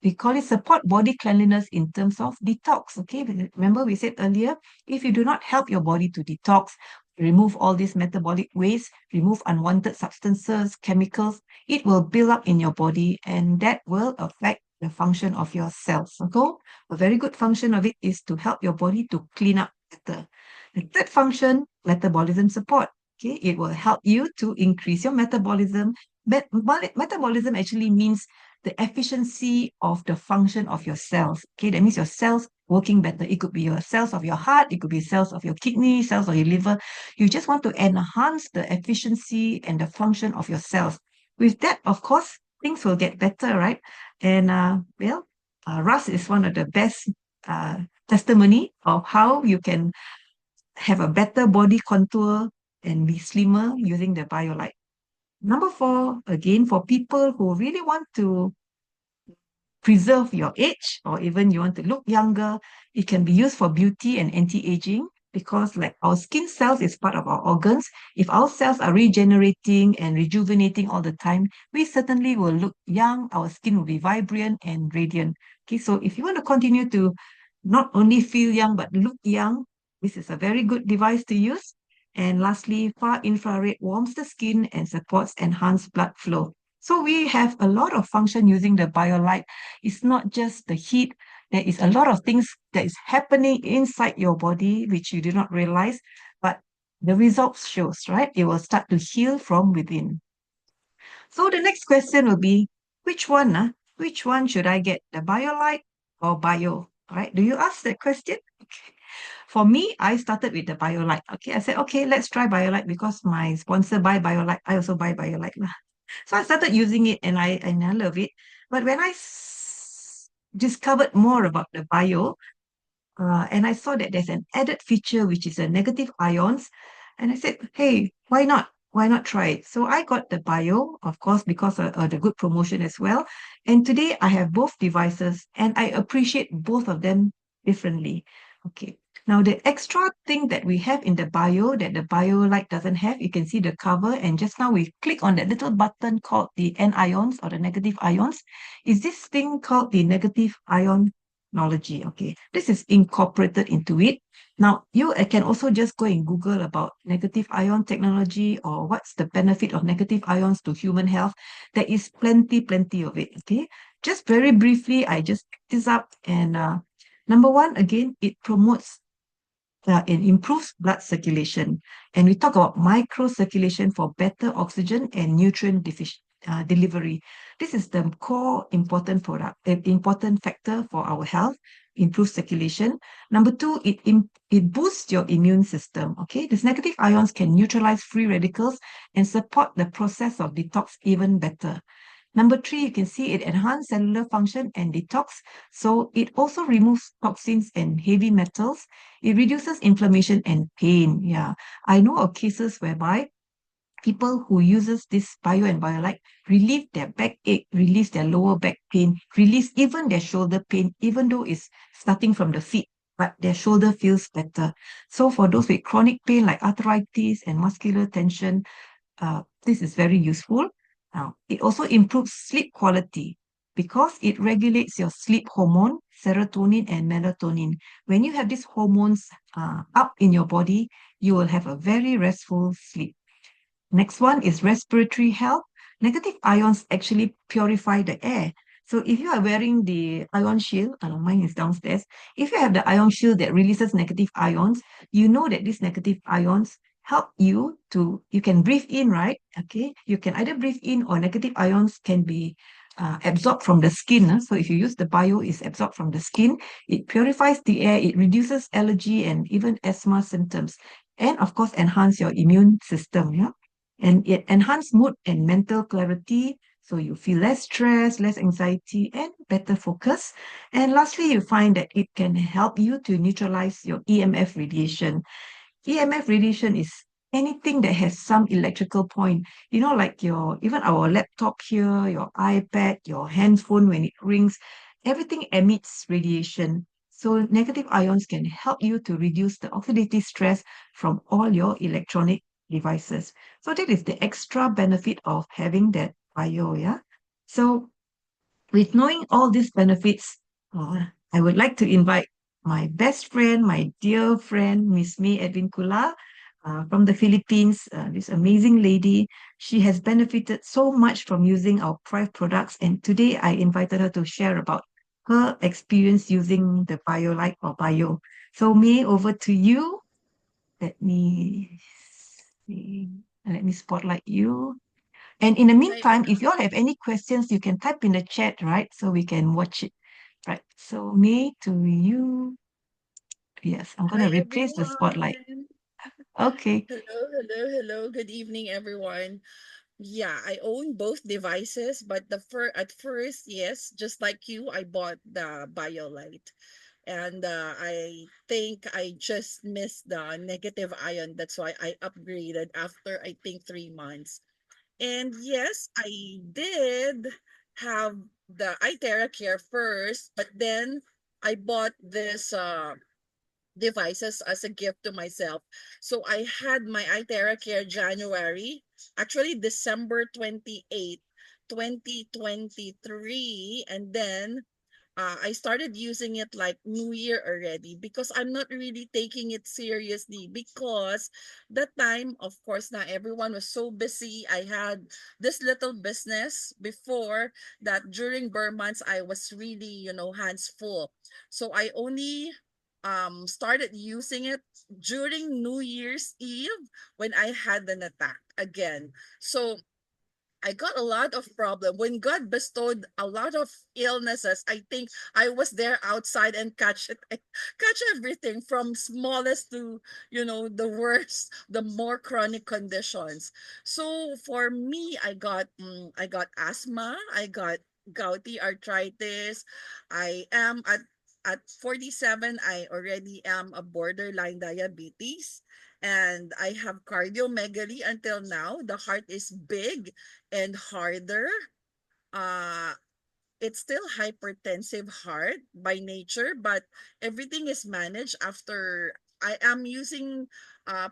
we call it support body cleanliness in terms of detox. Okay, remember we said earlier, if you do not help your body to detox, remove all these metabolic waste, remove unwanted substances, chemicals, it will build up in your body, and that will affect the function of your cells. Okay, a very good function of it is to help your body to clean up better. The third function, metabolism support. Okay, it will help you to increase your metabolism. But metabolism actually means the efficiency of the function of your cells. Okay, that means your cells working better. It could be your cells of your heart, it could be cells of your kidney, cells of your liver. You just want to enhance the efficiency and the function of your cells. With that, of course, things will get better, right? And Russ is one of the best testimony of how you can have a better body contour and be slimmer using the BioLite. Number 4, again, for people who really want to preserve your age, or even you want to look younger, it can be used for beauty and anti-aging, because like our skin cells is part of our organs. If our cells are regenerating and rejuvenating all the time, we certainly will look young. Our skin will be vibrant and radiant. Okay, so if you want to continue to not only feel young but look young, this is a very good device to use. And lastly, far infrared warms the skin and supports enhanced blood flow. So we have a lot of function using the BioLite. It's not just the heat. There is a lot of things that is happening inside your body which you do not realize, but the results shows, right? It will start to heal from within. So the next question will be, which one which one should I get, the BioLite or Bio? All right, do you ask that question? Okay. For me, I started with the BioLite. Okay, I said, okay, let's try BioLite because my sponsor buy BioLite. I also buy BioLite lah. So I started using it and I love it. But when discovered more about the Bio, and I saw that there's an added feature which is a negative ions. And I said, hey, why not? Why not try it? So I got the Bio, of course, because of the good promotion as well. And today I have both devices and I appreciate both of them differently. Okay. Now, the extra thing that we have in the Bio that the BioLite doesn't have, you can see the cover. And just now we click on that little button called the anions or the negative ions. Is this thing called the negative ion technology. Okay, this is incorporated into it. Now, you can also just go and Google about negative ion technology or what's the benefit of negative ions to human health. There is plenty of it. Okay, just very briefly, I just picked this up and number one, again, it promotes it improves blood circulation. And we talk about microcirculation for better oxygen and nutrient delivery. This is the core important factor for our health, improve circulation. Number two, it boosts your immune system. Okay, these negative ions can neutralize free radicals and support the process of detox even better. Number three, you can see it enhances cellular function and detox. So it also removes toxins and heavy metals. It reduces inflammation and pain. Yeah, I know of cases whereby people who uses this Bio and BioLite relieve their backache, release their lower back pain, release even their shoulder pain, even though it's starting from the feet, but their shoulder feels better. So for those with chronic pain like arthritis and muscular tension, this is very useful. Now, it also improves sleep quality because it regulates your sleep hormone, serotonin and melatonin. When you have these hormones up in your body, you will have a very restful sleep. Next one is respiratory health. Negative ions actually purify the air. So if you are wearing the ion shield, mine is downstairs. If you have the ion shield that releases negative ions, you know that these negative ions help you can breathe in, right? Okay, you can either breathe in or negative ions can be absorbed from the skin. So if you use the Bio, it's absorbed from the skin. It purifies the air, it reduces allergy and even asthma symptoms, and of course, enhance your immune system. Yeah, and it enhances mood and mental clarity. So you feel less stress, less anxiety, and better focus. And lastly, you find that it can help you to neutralize your EMF radiation. EMF radiation is anything that has some electrical point, like even our laptop here, your iPad, your handphone when it rings, everything emits radiation. So negative ions can help you to reduce the oxidative stress from all your electronic devices. So that is the extra benefit of having that bio, yeah. So with knowing all these benefits, I would like to invite my best friend, my dear friend, Miss May Edwin Kula, from the Philippines, this amazing lady. She has benefited so much from using our Prive products, and today I invited her to share about her experience using the BioLite or Bio. So May, over to you. Let me see. Let me spotlight you. And in the Hi, meantime, if you all have any questions, you can type in the chat, right? So we can watch it. Right. So May, to you. Yes, I'm hi gonna replace the spotlight. everyone. Okay. Hello. Good evening, everyone. Yeah, I own both devices, but at first, yes, just like you, I bought the BioLite, and I think I just missed the negative ion. That's why I upgraded after I think 3 months. And yes, I did have the iTera Care first, but then I bought this devices as a gift to myself. So I had my iTera Care January, actually December 28th, 2023, and then I started using it like New Year already because I'm not really taking it seriously because that time, of course, not everyone was so busy. I had this little business before that during Burr months, I was really, hands full. So I only started using it during New Year's Eve when I had an attack again. So I got a lot of problem when God bestowed a lot of illnesses. I think I was there outside and catch it, catch everything from smallest to, the worst, the more chronic conditions. So for me, I got asthma, I got gouty arthritis. I am at 47, I already am a borderline diabetes, and I have cardiomegaly until now. The heart is big and harder. Uh, it's still hypertensive heart by nature, but everything is managed after I am using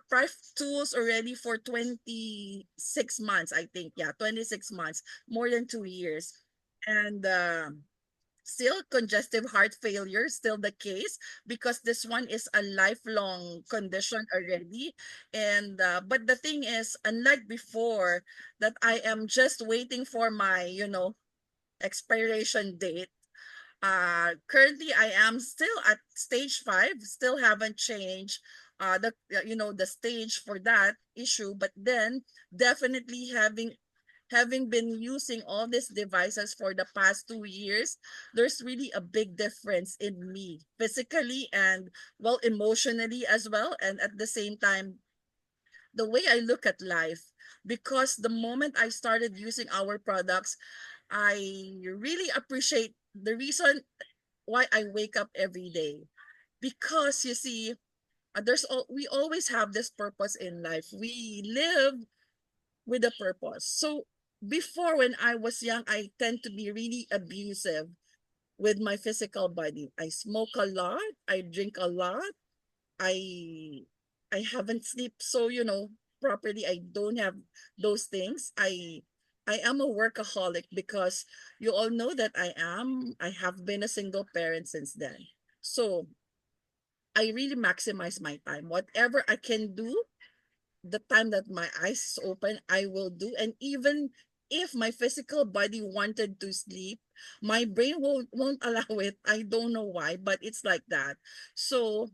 Pref tools already for 26 months, I think. Yeah, 26 months, more than 2 years. And still congestive heart failure, still the case, because this one is a lifelong condition already. And but the thing is, unlike before, that I am just waiting for my, expiration date. Currently I am still at stage 5, still haven't changed the stage for that issue, but then definitely having been using all these devices for the past 2 years, there's really a big difference in me physically and, well, emotionally as well. And at the same time, the way I look at life, because the moment I started using our products, I really appreciate the reason why I wake up every day. Because you see, we always have this purpose in life. We live with a purpose. So before, when I was young, I tend to be really abusive with my physical body. I smoke a lot, I drink a lot, I I haven't slept so, properly. I don't have those things. I am a workaholic, because you all know that I have been a single parent since then. So I really maximize my time. Whatever I can do, the time that my eyes is open, I will do. And even if my physical body wanted to sleep, my brain won't allow it. I don't know why, but it's like that. So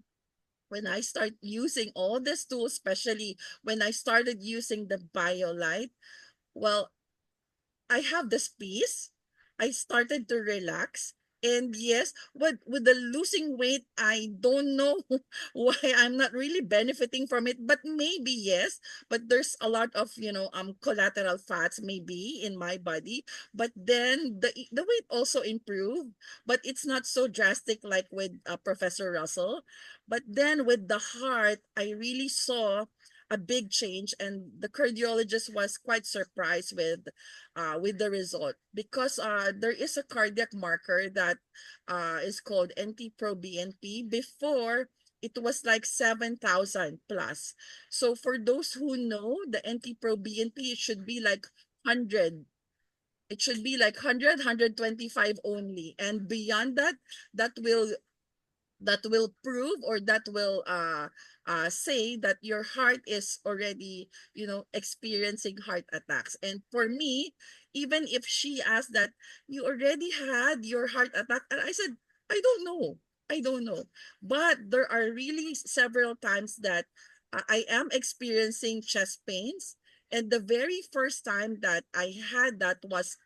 when I start using all these tools, especially when I started using the BioLite, well, I have this peace. I started to relax. And yes, with the losing weight, I don't know why I'm not really benefiting from it, but maybe yes. But there's a lot of, collateral fats maybe in my body. But then the weight also improved, but it's not so drastic like with Professor Russell. But then with the heart, I really saw a big change, and the cardiologist was quite surprised with the result, because there is a cardiac marker that is called NT-proBNP. Before, it was like 7,000 plus. So for those who know, the NT-proBNP, it should be like 100. It should be like 100, only. And beyond that, that will that will prove, or that will say that your heart is already, experiencing heart attacks. And for me, even if she asked that, you already had your heart attack, and I said, I don't know. But there are really several times that I am experiencing chest pains. And the very first time that I had that was,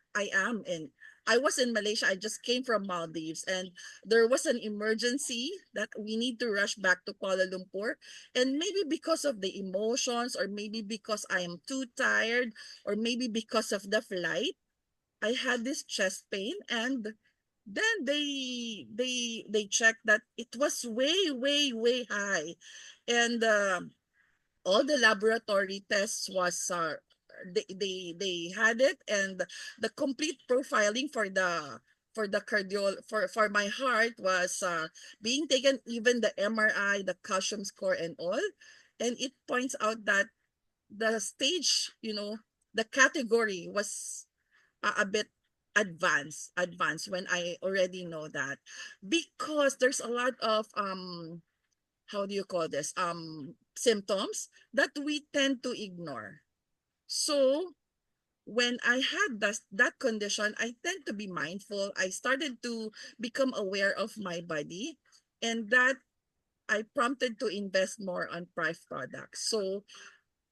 I was in Malaysia. I just came from Maldives, and there was an emergency that we need to rush back to Kuala Lumpur. And maybe because of the emotions, or maybe because I am too tired, or maybe because of the flight, I had this chest pain. And then they checked that it was way, way, way high. And all the laboratory tests was they had it. And the complete profiling for the for my heart was being taken, even the MRI, the calcium score, and all. And it points out that the stage, the category was a bit advanced when I already know that. Because there's a lot of how do you call this, symptoms that we tend to ignore. So when I had that condition, I tend to be mindful. I started to become aware of my body, and that I prompted to invest more on Price products. So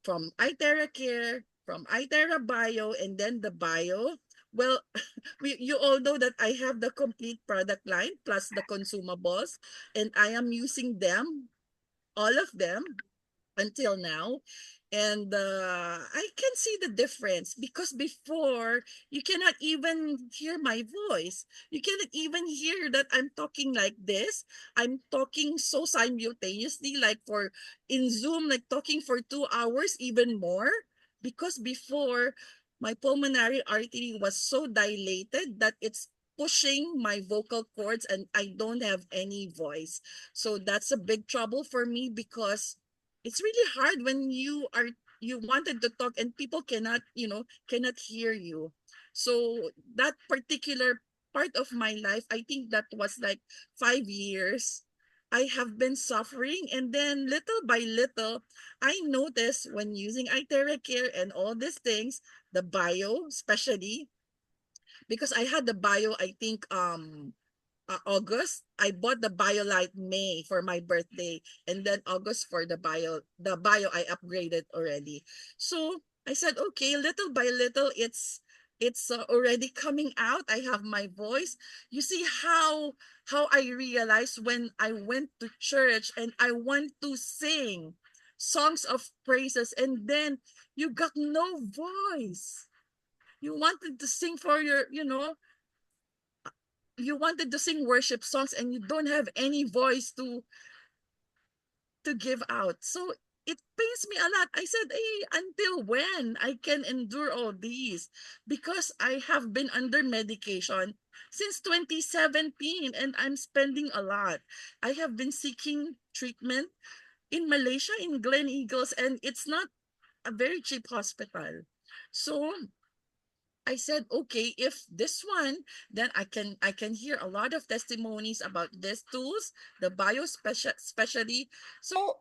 from iTera Care, from iTera Bio and then the Bio. Well, you all know that I have the complete product line plus the consumables, and I am using them, all of them, until now. And I can see the difference because before you cannot even hear my voice. You cannot even hear that I'm talking like this. I'm talking so simultaneously, like for in Zoom, like talking for 2 hours, even more. Because before my pulmonary artery was so dilated that it's pushing my vocal cords and I don't have any voice. So that's a big trouble for me because it's really hard when you wanted to talk and people cannot cannot hear you. So that particular part of my life, I think that was like 5 years I have been suffering, and then little by little I noticed when using iTera Care and all these things, the bio especially, because I had the bio, I think August. I bought the BioLite May for my birthday, and then August for the bio I upgraded already. So I said, okay, little by little, it's already coming out. I have my voice. You see how I realized when I went to church and I want to sing songs of praises, and then you got no voice. You wanted to sing for you wanted to sing worship songs and you don't have any voice to give out. So it pains me a lot. I said, hey, until when I can endure all these? Because I have been under medication since 2017 and I'm spending a lot. I have been seeking treatment in Malaysia, in Glen Eagles, and it's not a very cheap hospital. So I said, okay, if this one, then I can hear a lot of testimonies about these tools, the bio special specialty. So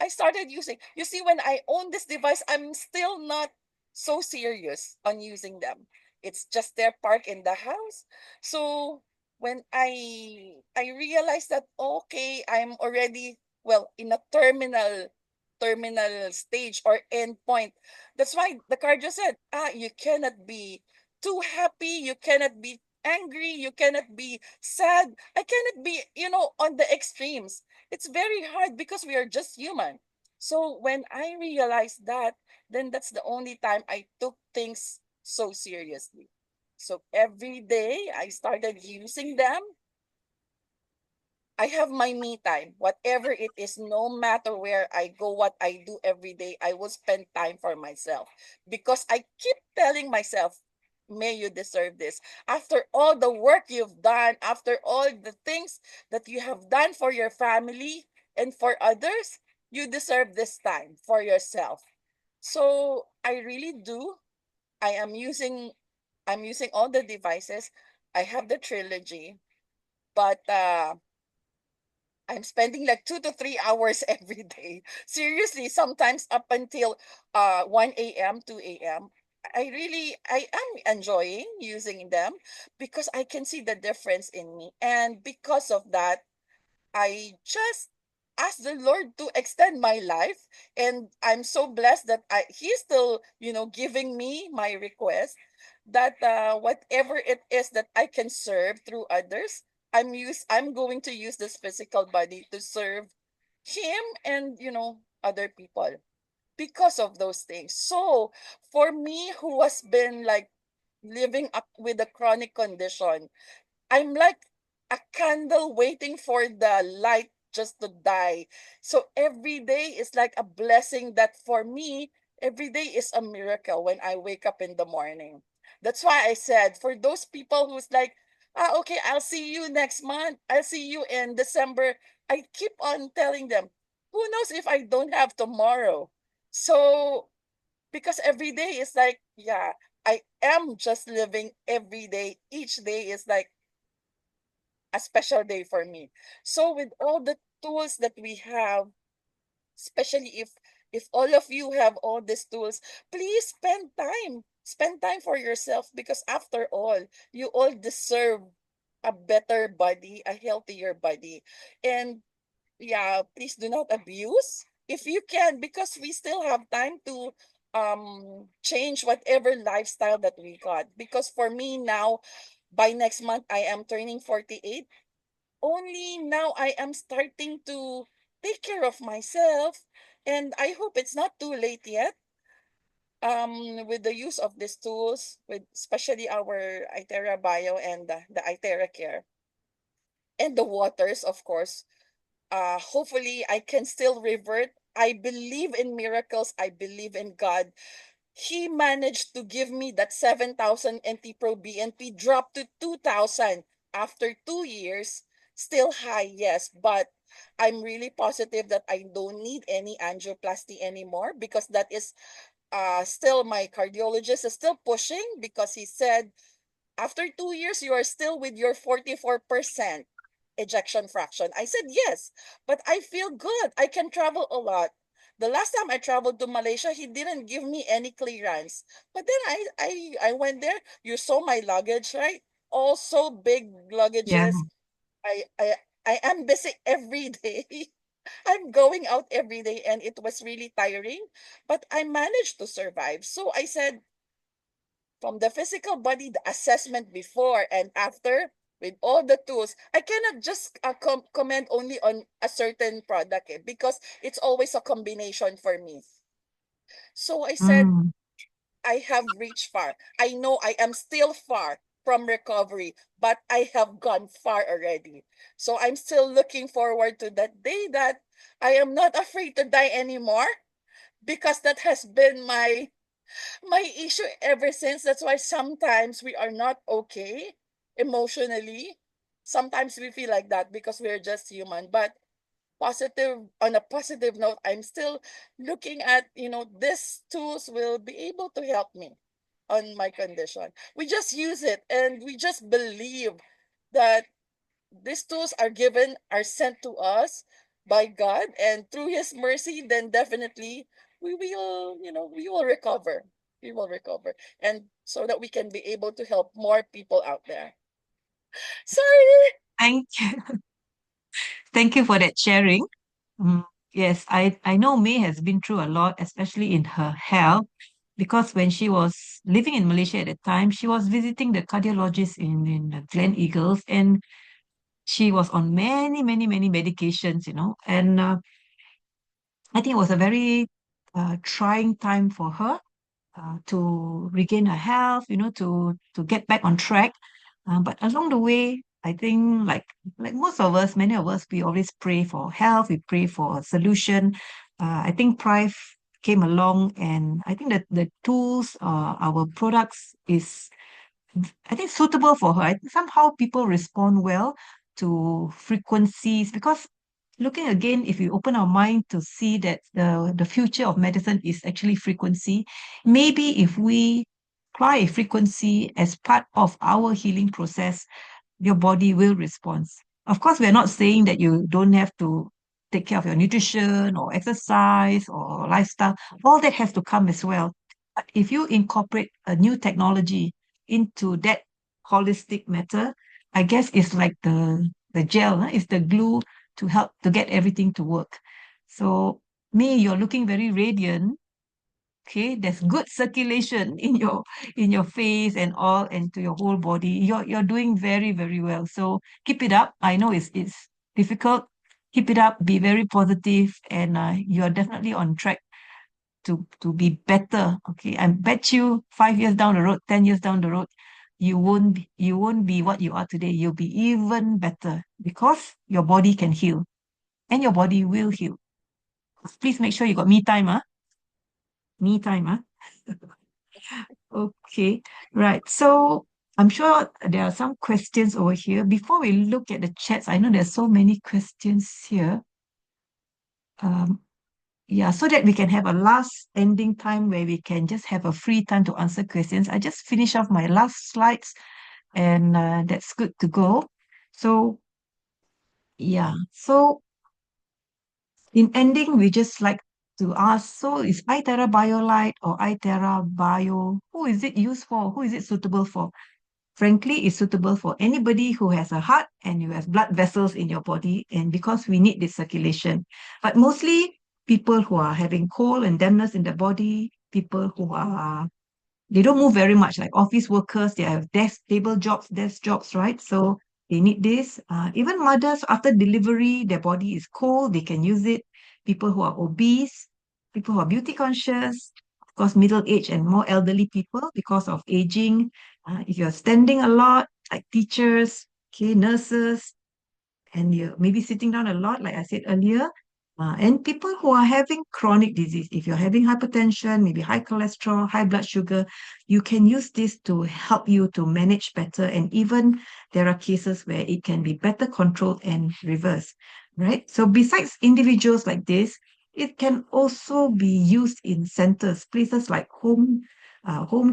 I started using. You see, when I own this device, I'm still not so serious on using them. It's just their park in the house. So when I realized that okay, I'm already well in a terminal stage or end point. That's why the cardio said, you cannot be too happy, you cannot be angry, you cannot be sad. I cannot be, on the extremes. It's very hard because we are just human. So when I realized that, then that's the only time I took things so seriously. So every day I started using them. I have my me time, whatever it is, no matter where I go, what I do every day, I will spend time for myself because I keep telling myself, may you deserve this. After all the work you've done, after all the things that you have done for your family and for others, you deserve this time for yourself. So I really do. I am using I'm using all the devices. I have the trilogy, but I'm spending like 2 to 3 hours every day. Seriously, sometimes up until 1 a.m., 2 a.m. I am enjoying using them because I can see the difference in me. And because of that, I just ask the Lord to extend my life, and I'm so blessed that He's still, giving me my request that whatever it is that I can serve through others, I'm going to use this physical body to serve Him and other people because of those things. So for me, who has been like living up with a chronic condition, I'm like a candle waiting for the light just to die. So every day is like a blessing that for me, every day is a miracle when I wake up in the morning. That's why I said for those people who's like, okay, I'll see you next month. I'll see you in December. I keep on telling them, who knows if I don't have tomorrow? So because every day is like, yeah, I am just living every day. Each day is like a special day for me. So with all the tools that we have, especially if all of you have all these tools, please spend time. Spend time for yourself because after all, you all deserve a better body, a healthier body. And yeah, please do not abuse if you can because we still have time to change whatever lifestyle that we got. Because for me now, by next month, I am turning 48. Only now I am starting to take care of myself. And I hope it's not too late yet. With the use of these tools, with especially our iTera Bio and the iTera Care and the waters, of course. Hopefully I can still revert. I believe in miracles. I believe in God. He managed to give me that 7,000 NT-Pro BNP drop to 2,000 after 2 years. Still high, yes, but I'm really positive that I don't need any angioplasty anymore, because that is still my cardiologist is still pushing, because he said after 2 years you are still with your 44% ejection fraction. I said yes, but I feel good. I can travel a lot. The last time I traveled to Malaysia, he didn't give me any clearance. But then I went there. You saw my luggage, right? Also big Yeah. luggages. I I I am busy every day. I'm going out every day, and it was really tiring, but I managed to survive. So I said, from the physical body, the assessment before and after, with all the tools, I cannot just comment only on a certain product, because it's always a combination for me. So I said, Mm. I have reached far. I know I am still far from recovery, but I have gone far already. So I'm still looking forward to that day that I am not afraid to die anymore, because that has been my issue ever since. That's why sometimes we are not okay emotionally. Sometimes we feel like that because we're just human. But positive on a positive note, I'm still looking at, these tools will be able to help me on my condition. We just use it, and we just believe that these tools are sent to us by God, and through his mercy, then definitely we will recover. We will recover. And so that we can be able to help more people out there. Sorry. Thank thank you for that sharing. Mm, yes, I know May has been through a lot, especially in her health, because when she was living in Malaysia at the time, she was visiting the cardiologist in Glen Eagles, and she was on many, many, many medications, and I think it was a very trying time for her to regain her health, to get back on track. But along the way, I think like most of us, many of us, we always pray for health. We pray for a solution. I think Prive came along, and I think that the tools, our products is I think suitable for her. I think somehow people respond well to frequencies, because looking again, if we open our mind to see that the future of medicine is actually frequency, maybe if we apply a frequency as part of our healing process, your body will respond. Of course, we're not saying that you don't have to take care of your nutrition or exercise or lifestyle. All that has to come as well. But if you incorporate a new technology into that holistic matter, I guess it's like the gel, it's the glue to help to get everything to work. So me, you're looking very radiant. Okay, there's good circulation in your face and all, and to your whole body. You're doing very, very well. So keep it up. I know it's difficult. Keep it up. Be very positive, and you're definitely on track to be better. Okay, I bet you 5 years down the road, 10 years down the road, you won't be what you are today. You'll be even better because your body can heal, and your body will heal. Please make sure you got me time, huh? Me time, huh? Okay, right. So I'm sure there are some questions over here. Before we look at the chats, I know there's so many questions here. Um, yeah, so that we can have a last ending time where we can just have a free time to answer questions. I just finish off my last slides, and that's good to go. So yeah, so in ending, we just like to ask, so is iTera BioLite or iTera Bio, who is it used for? Who is it suitable for? Frankly, it's suitable for anybody who has a heart and you have blood vessels in your body, and because we need this circulation. But mostly people who are having cold and dampness in the body, people who are they don't move very much, like office workers, they have desk jobs, right? So they need this. Even mothers after delivery, their body is cold, they can use it. People who are obese, people who are beauty conscious, of course, middle age and more elderly people because of aging. If you're standing a lot, like teachers, okay, nurses, and you're maybe sitting down a lot, like I said earlier. And people who are having chronic disease, if you're having hypertension, maybe high cholesterol, high blood sugar, you can use this to help you to manage better. And even there are cases where it can be better controlled and reversed, right? So besides individuals like this, it can also be used in centers, places like home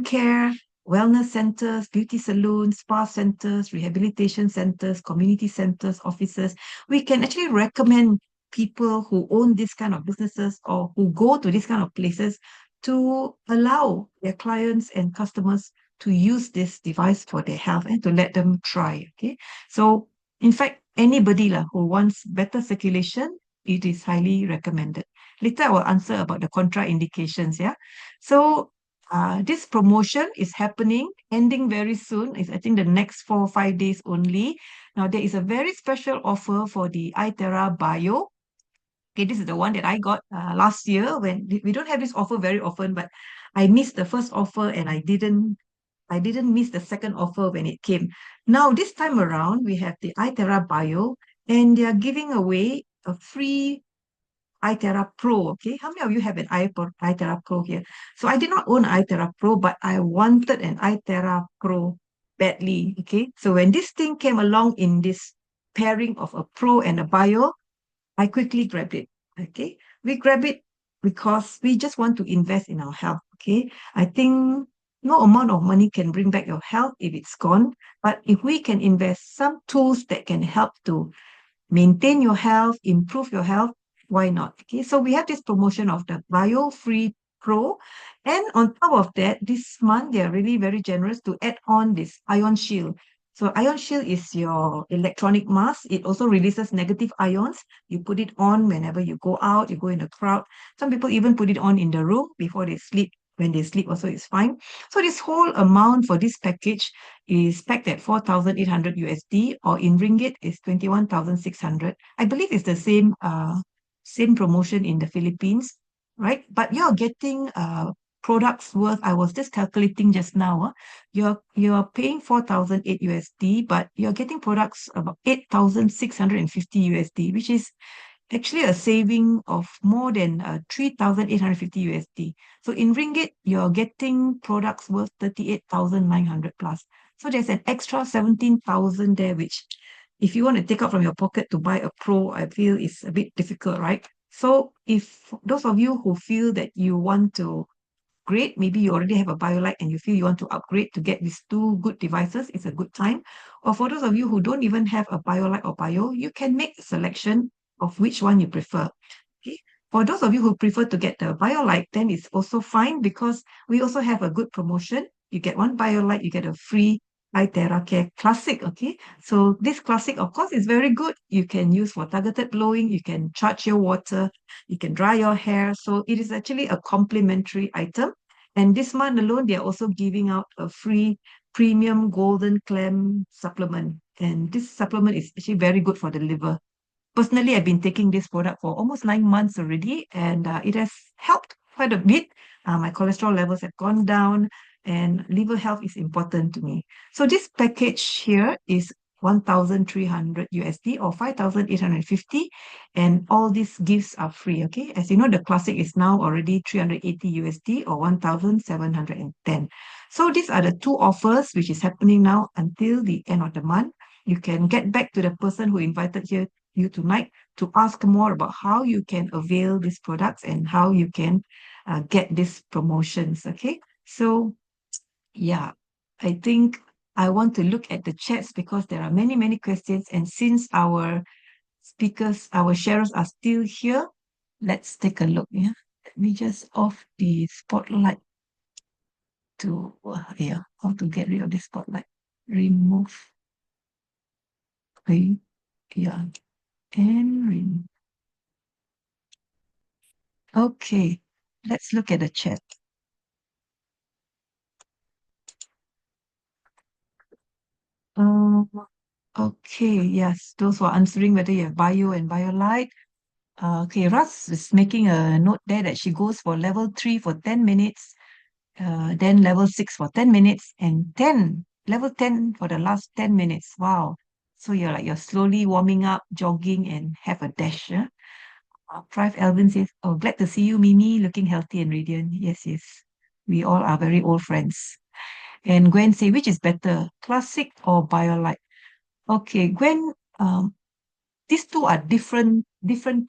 care, wellness centers, beauty salons, spa centers, rehabilitation centers, community centers, offices. We can actually recommend people who own this kind of businesses or who go to these kind of places to allow their clients and customers to use this device for their health and to let them try. Okay. So in fact, anybody who wants better circulation, it is highly recommended. Later I will answer about the contraindications. Yeah. So this promotion is happening, ending very soon. It's, I think, the next 4 or 5 days only. Now, there is a very special offer for the iTera Bio. Okay, this is the one that I got last year when we don't have this offer very often, but I missed the first offer and I didn't miss the second offer when it came. Now, this time around, we have the iTera Bio, and they are giving away a free iTera Pro. Okay, how many of you have an iTera Pro here? So I did not own iTera Pro, but I wanted an iTera Pro badly. Okay, so when this thing came along in this pairing of a Pro and a Bio, I quickly grabbed it. Okay, we grab it because we just want to invest in our health. Okay, I think no amount of money can bring back your health if it's gone, but if we can invest some tools that can help to maintain your health, improve your health, why not? Okay, so we have this promotion of the Bio Free Pro. And on top of that, this month, they are really very generous to add on this Ion Shield. So Ion Shield is your electronic mask. It also releases negative ions. You put it on whenever you go out, you go in a crowd. Some people even put it on in the room before they sleep. When they sleep also it's fine. So this whole amount for this package is pegged at 4,800 USD, or in ringgit is 21,600. I believe it's the same promotion in the Philippines, right? But you're getting products worth, I was just calculating just now, you're paying 4,008 USD, but you're getting products about 8,650 USD, which is actually a saving of more than 3,850 USD. So in ringgit, you're getting products worth 38,900 plus. So there's an extra 17,000 there, which if you want to take out from your pocket to buy a Pro, I feel is a bit difficult, right? So if those of you who feel that you want to great. Maybe you already have a BioLite and you feel you want to upgrade to get these two good devices, it's a good time. Or for those of you who don't even have a BioLite or Bio, you can make a selection of which one you prefer. Okay. For those of you who prefer to get the BioLite, then it's also fine because we also have a good promotion. You get one BioLite, you get a free iTera Care Classic. Okay. So this Classic, of course, is very good. You can use for targeted blowing, you can charge your water, you can dry your hair. So it is actually a complimentary item. And this month alone, they are also giving out a free premium golden clam supplement. And this supplement is actually very good for the liver. Personally, I've been taking this product for almost 9 months already, and it has helped quite a bit. My cholesterol levels have gone down, and liver health is important to me. So this package here is 1,300 USD or 5,850, and all these gifts are free. Okay, as you know, the classic is now already 380 USD or 1,710. So these are the two offers which is happening now until the end of the month. You can get back to the person who invited you tonight to ask more about how you can avail these products and how you can get these promotions. Okay, so yeah, I think I want to look at the chats because there are many, many questions. And since our speakers, our sharers are still here, let's take a look. Yeah, let me just off the spotlight to, yeah, how to get rid of the spotlight. Remove. Okay, yeah, and remove. Okay, let's look at the chat. Okay, yes, those who are answering whether you have bio and BioLite. Okay, Russ is making a note there that she goes for level 3 for 10 minutes, then level 6 for 10 minutes, and level 10 for the last 10 minutes. Wow. So you're slowly warming up, jogging, and have a dash. Yeah? Five Alvin says, oh, glad to see you, Mimi, looking healthy and radiant. Yes, yes. We all are very old friends. And Gwen say, which is better, classic or BioLite? Okay, Gwen, these two are different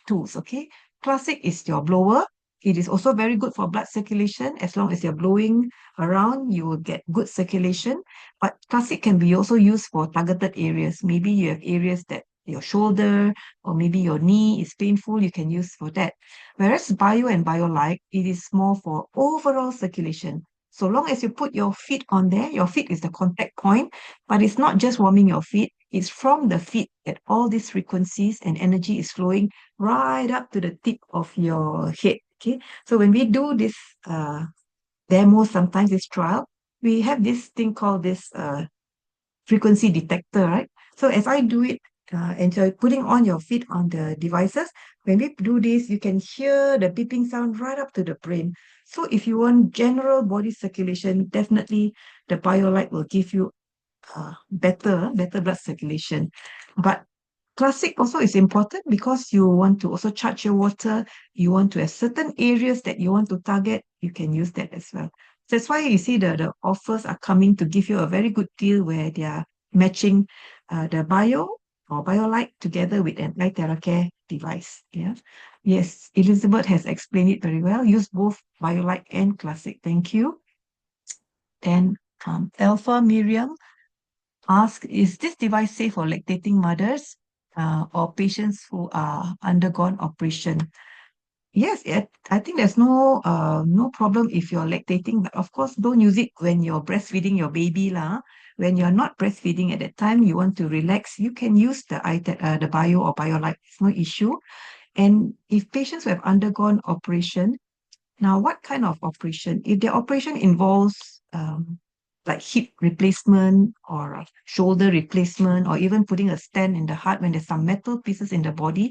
tools, okay? Classic is your blower. It is also very good for blood circulation. As long as you're blowing around, you will get good circulation. But classic can be also used for targeted areas. Maybe you have areas that your shoulder or maybe your knee is painful, you can use for that. Whereas bio and BioLite, it is more for overall circulation. So long as you put your feet on there, your feet is the contact point, but it's not just warming your feet, it's from the feet that all these frequencies and energy is flowing right up to the tip of your head. Okay. So when we do this demo, sometimes this trial, we have this thing called this frequency detector, right? So as I do it, and so putting on your feet on the devices, when we do this, you can hear the beeping sound right up to the brain. So if you want general body circulation, definitely the BioLite will give you better blood circulation. But classic also is important because you want to also charge your water. You want to have certain areas that you want to target. You can use that as well. That's why you see the offers are coming to give you a very good deal where they are matching the bio or BioLite together with an iTera Care device. Yeah. Yes, Elizabeth has explained it very well. Use both BioLite and classic. Thank you. And Alpha Miriam ask, is this device safe for lactating mothers or patients who are undergone operation? Yes, I think there's no problem if you're lactating, but of course, don't use it when you're breastfeeding your baby lah. When you're not breastfeeding at that time, you want to relax, you can use the bio or BioLite. It's no issue. And if patients who have undergone operation, now, what kind of operation? If the operation involves like hip replacement or a shoulder replacement or even putting a stent in the heart when there's some metal pieces in the body,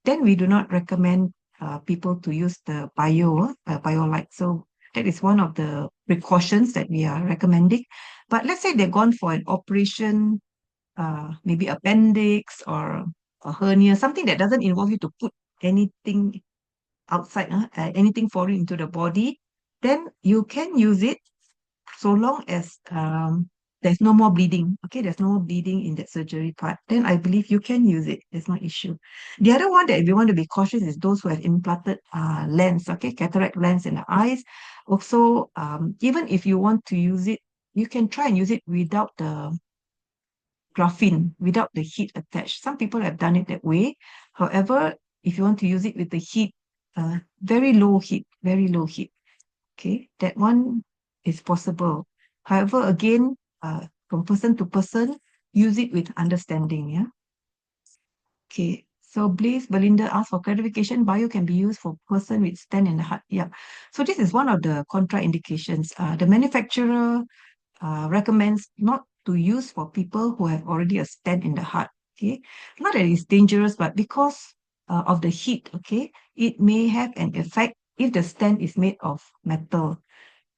then we do not recommend people to use the BioLite. So that is one of the precautions that we are recommending. But let's say they're gone for an operation, maybe appendix or a hernia, something that doesn't involve you to put anything outside, anything foreign into the body, then you can use it so long as there's no more bleeding. Okay, there's no more bleeding in that surgery part. Then I believe you can use it. There's no issue. The other one that we want to be cautious is those who have implanted lens, okay, cataract lens in the eyes. Also, even if you want to use it, you can try and use it without the graphene, without the heat attached. Some people have done it that way. However, if you want to use it with the heat, very low heat. Okay, that one is possible. However, again, from person to person, use it with understanding. Yeah. Okay. So Blaze Belinda asked for clarification. Bio can be used for person with stent in the heart. Yeah. So this is one of the contraindications. The manufacturer recommends not to use for people who have already a stent in the heart. Okay, not that it's dangerous, but because of the heat, okay, it may have an effect if the stent is made of metal.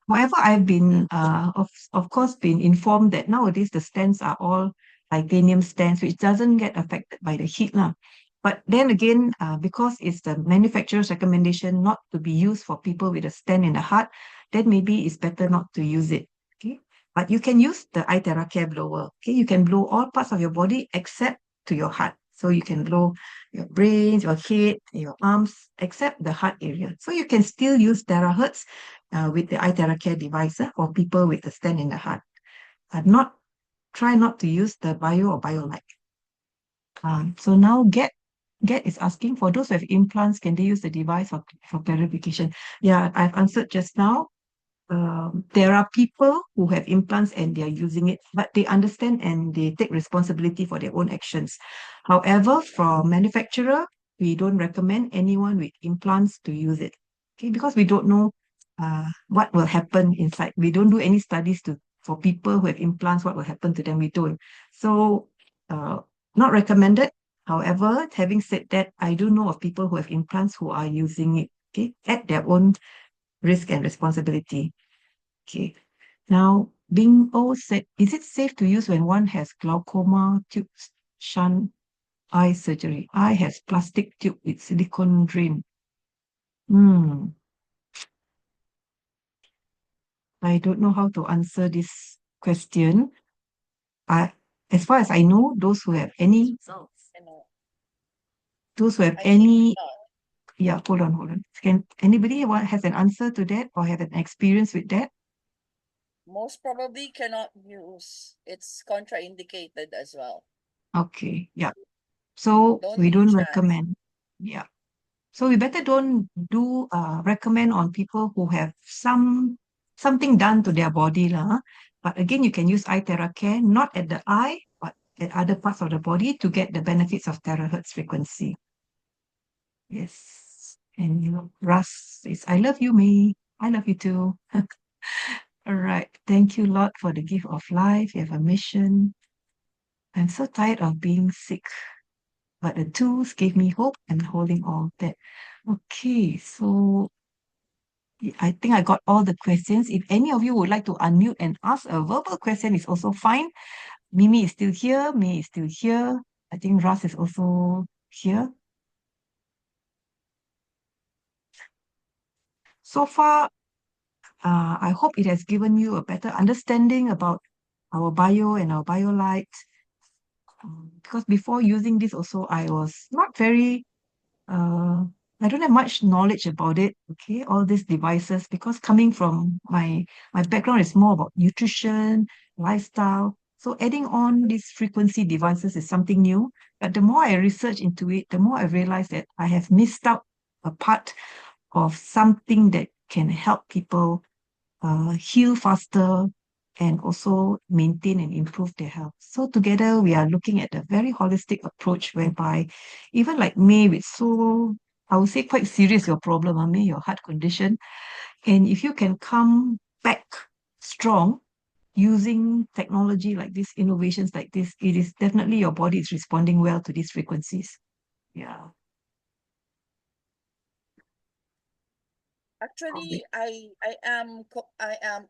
However, I've been, of course, been informed that nowadays the stents are all titanium stents, which doesn't get affected by the heat now. But then again, because it's the manufacturer's recommendation not to be used for people with a stent in the heart, then maybe it's better not to use it. Okay, but you can use the iTera Care blower. Okay, you can blow all parts of your body except to your heart. So you can blow your brains, your head, your arms, except the heart area. So you can still use terahertz with the iTera Care device for people with a stent in the heart. Not try not to use the bio or BioLite. So now Get is asking for those who have implants, can they use the device for clarification? Yeah, I've answered just now. There are people who have implants and they are using it, but they understand and they take responsibility for their own actions. However, from manufacturer, we don't recommend anyone with implants to use it. Okay, because we don't know what will happen inside. We don't do any studies for people who have implants, what will happen to them. We don't. So uh, not recommended. However, having said that, I do know of people who have implants who are using it, okay, at their own risk and responsibility. Okay. Now, being all said, is it safe to use when one has glaucoma, tube shunt, eye surgery? Eye has plastic tube with silicone drain. Hmm. I don't know how to answer this question. I, as far as I know, You know, those who have I think any, not. yeah, hold on. Can anybody has an answer to that or have an experience with that? Most probably cannot use. It's contraindicated as well. Okay, yeah. So The we only don't chance. recommend. Yeah. So we better don't do recommend on people who have something done to their body lah. Huh? But again, you can use iTera Care not at the eye, but at other parts of the body to get the benefits of terahertz frequency. Yes. And you know, Russ says, I love you, May. I love you too. All right. Thank you, Lord, for the gift of life. You have a mission. I'm so tired of being sick, but the tools gave me hope and holding all that. Okay, so I think I got all the questions. If any of you would like to unmute and ask a verbal question, is also fine. Mimi is still here. May is still here. I think Russ is also here. So far, I hope it has given you a better understanding about our bio and our BioLite. Because before using this also, I was not very uh, I don't have much knowledge about it, okay, all these devices, because coming from my background is more about nutrition, lifestyle. So adding on these frequency devices is something new. But the more I research into it, the more I realize that I have missed out a part of something that can help people heal faster and also maintain and improve their health. So together we are looking at a very holistic approach whereby even like May with so I would say quite serious your problem, May, your heart condition. And if you can come back strong using technology like this, innovations like this, it is definitely your body is responding well to these frequencies. Yeah. Actually, I am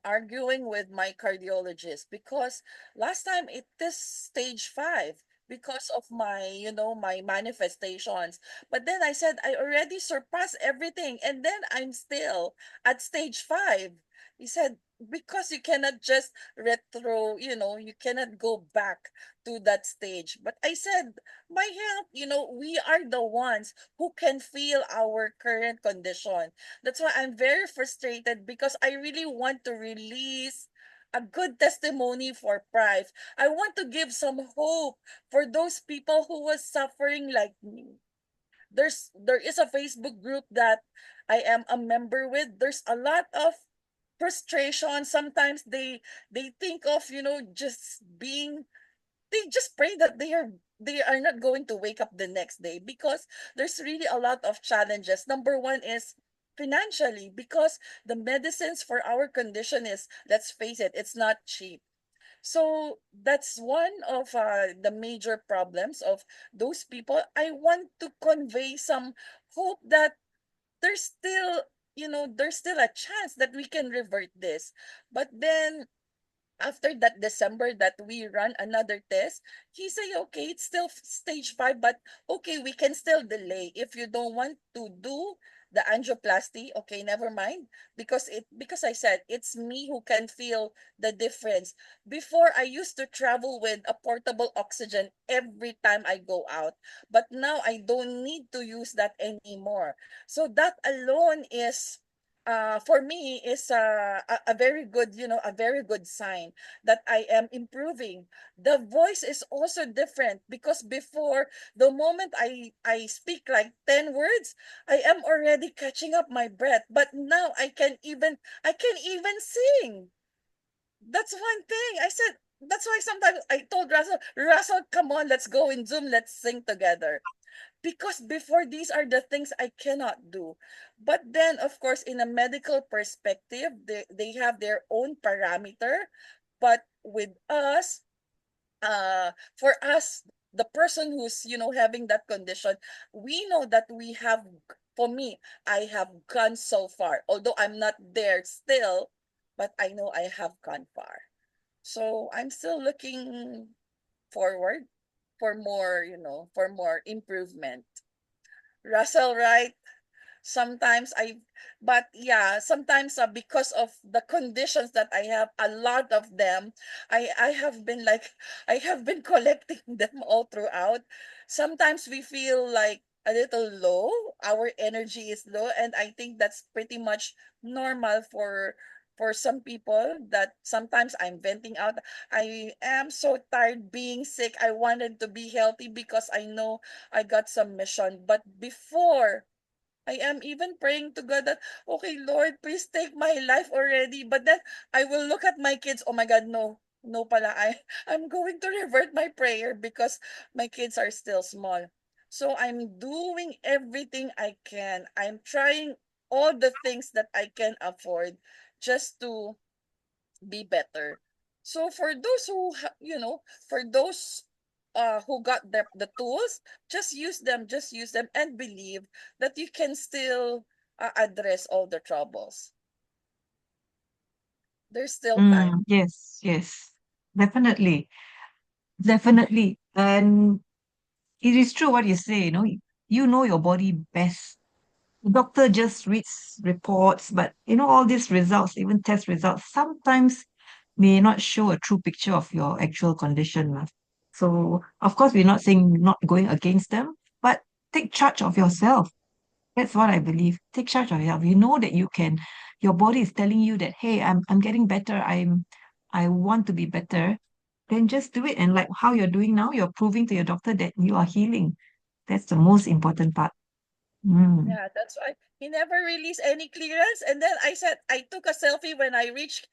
arguing with my cardiologist because last time it is stage 5 because of my, my manifestations. But then I said I already surpassed everything and then I'm still at stage 5. He said because you cannot just you cannot go back to that stage. But I said my health, we are the ones who can feel our current condition. That's why I'm very frustrated because I really want to release a good testimony for Prive. I want to give some hope for those people who was suffering like me. There is a Facebook group that I am a member with. There's a lot of frustration. Sometimes they think of, just being they just pray that they are not going to wake up the next day because there's really a lot of challenges. Number one is financially because the medicines for our condition is, let's face it, it's not cheap. So that's one of the major problems of those people. I want to convey some hope that there's still there's still a chance that we can revert this. But then after that December that we run another test, he say, okay, it's still stage 5, but okay, we can still delay. If you don't want to do the angioplasty, okay, never mind. Because I said it's me who can feel the difference. Before, I used to travel with a portable oxygen every time I go out, but now I don't need to use that anymore. So that alone is for me is a very good, a very good sign that I am improving. The voice is also different because before, the moment I speak like 10 words, I am already catching up my breath. But now I can even sing. That's one thing. I said that's why sometimes I told Russell, come on, let's go in Zoom, let's sing together. Because before, these are the things I cannot do. But then, of course, in a medical perspective, they have their own parameter. But with us, for us, the person who's, having that condition, we know that we have, for me, I have gone so far, although I'm not there still, but I know I have gone far. So I'm still looking forward for more, for more improvement. Russell, right? Sometimes I But yeah, sometimes, because of the conditions that I have, a lot of them, I have been like, I have been collecting them all throughout. Sometimes we feel like a little low, our energy is low, and I think that's pretty much normal for some people, that sometimes I'm venting out. I am so tired being sick. I wanted to be healthy because I know I got some mission, but before, I am even praying to God that, okay, Lord, please take my life already. But then I will look at my kids. Oh my God, no. No pala. I'm going to revert my prayer because my kids are still small. So I'm doing everything I can. I'm trying all the things that I can afford just to be better. So for those for those who got the tools, just use them, and believe that you can still address all the troubles. There's still time. Yes, yes, definitely, definitely. And it is true what you say, you know your body best. The doctor just reads reports, but all these results, even test results, sometimes may not show a true picture of your actual condition, lah. So, of course, we're not saying not going against them, but take charge of yourself. That's what I believe. Take charge of yourself. You know that you can. Your body is telling you that, hey, I'm getting better. I want to be better. Then just do it. And like how you're doing now, you're proving to your doctor that you are healing. That's the most important part. Mm. Yeah, that's why he never released any clearance. And then I took a selfie when I reached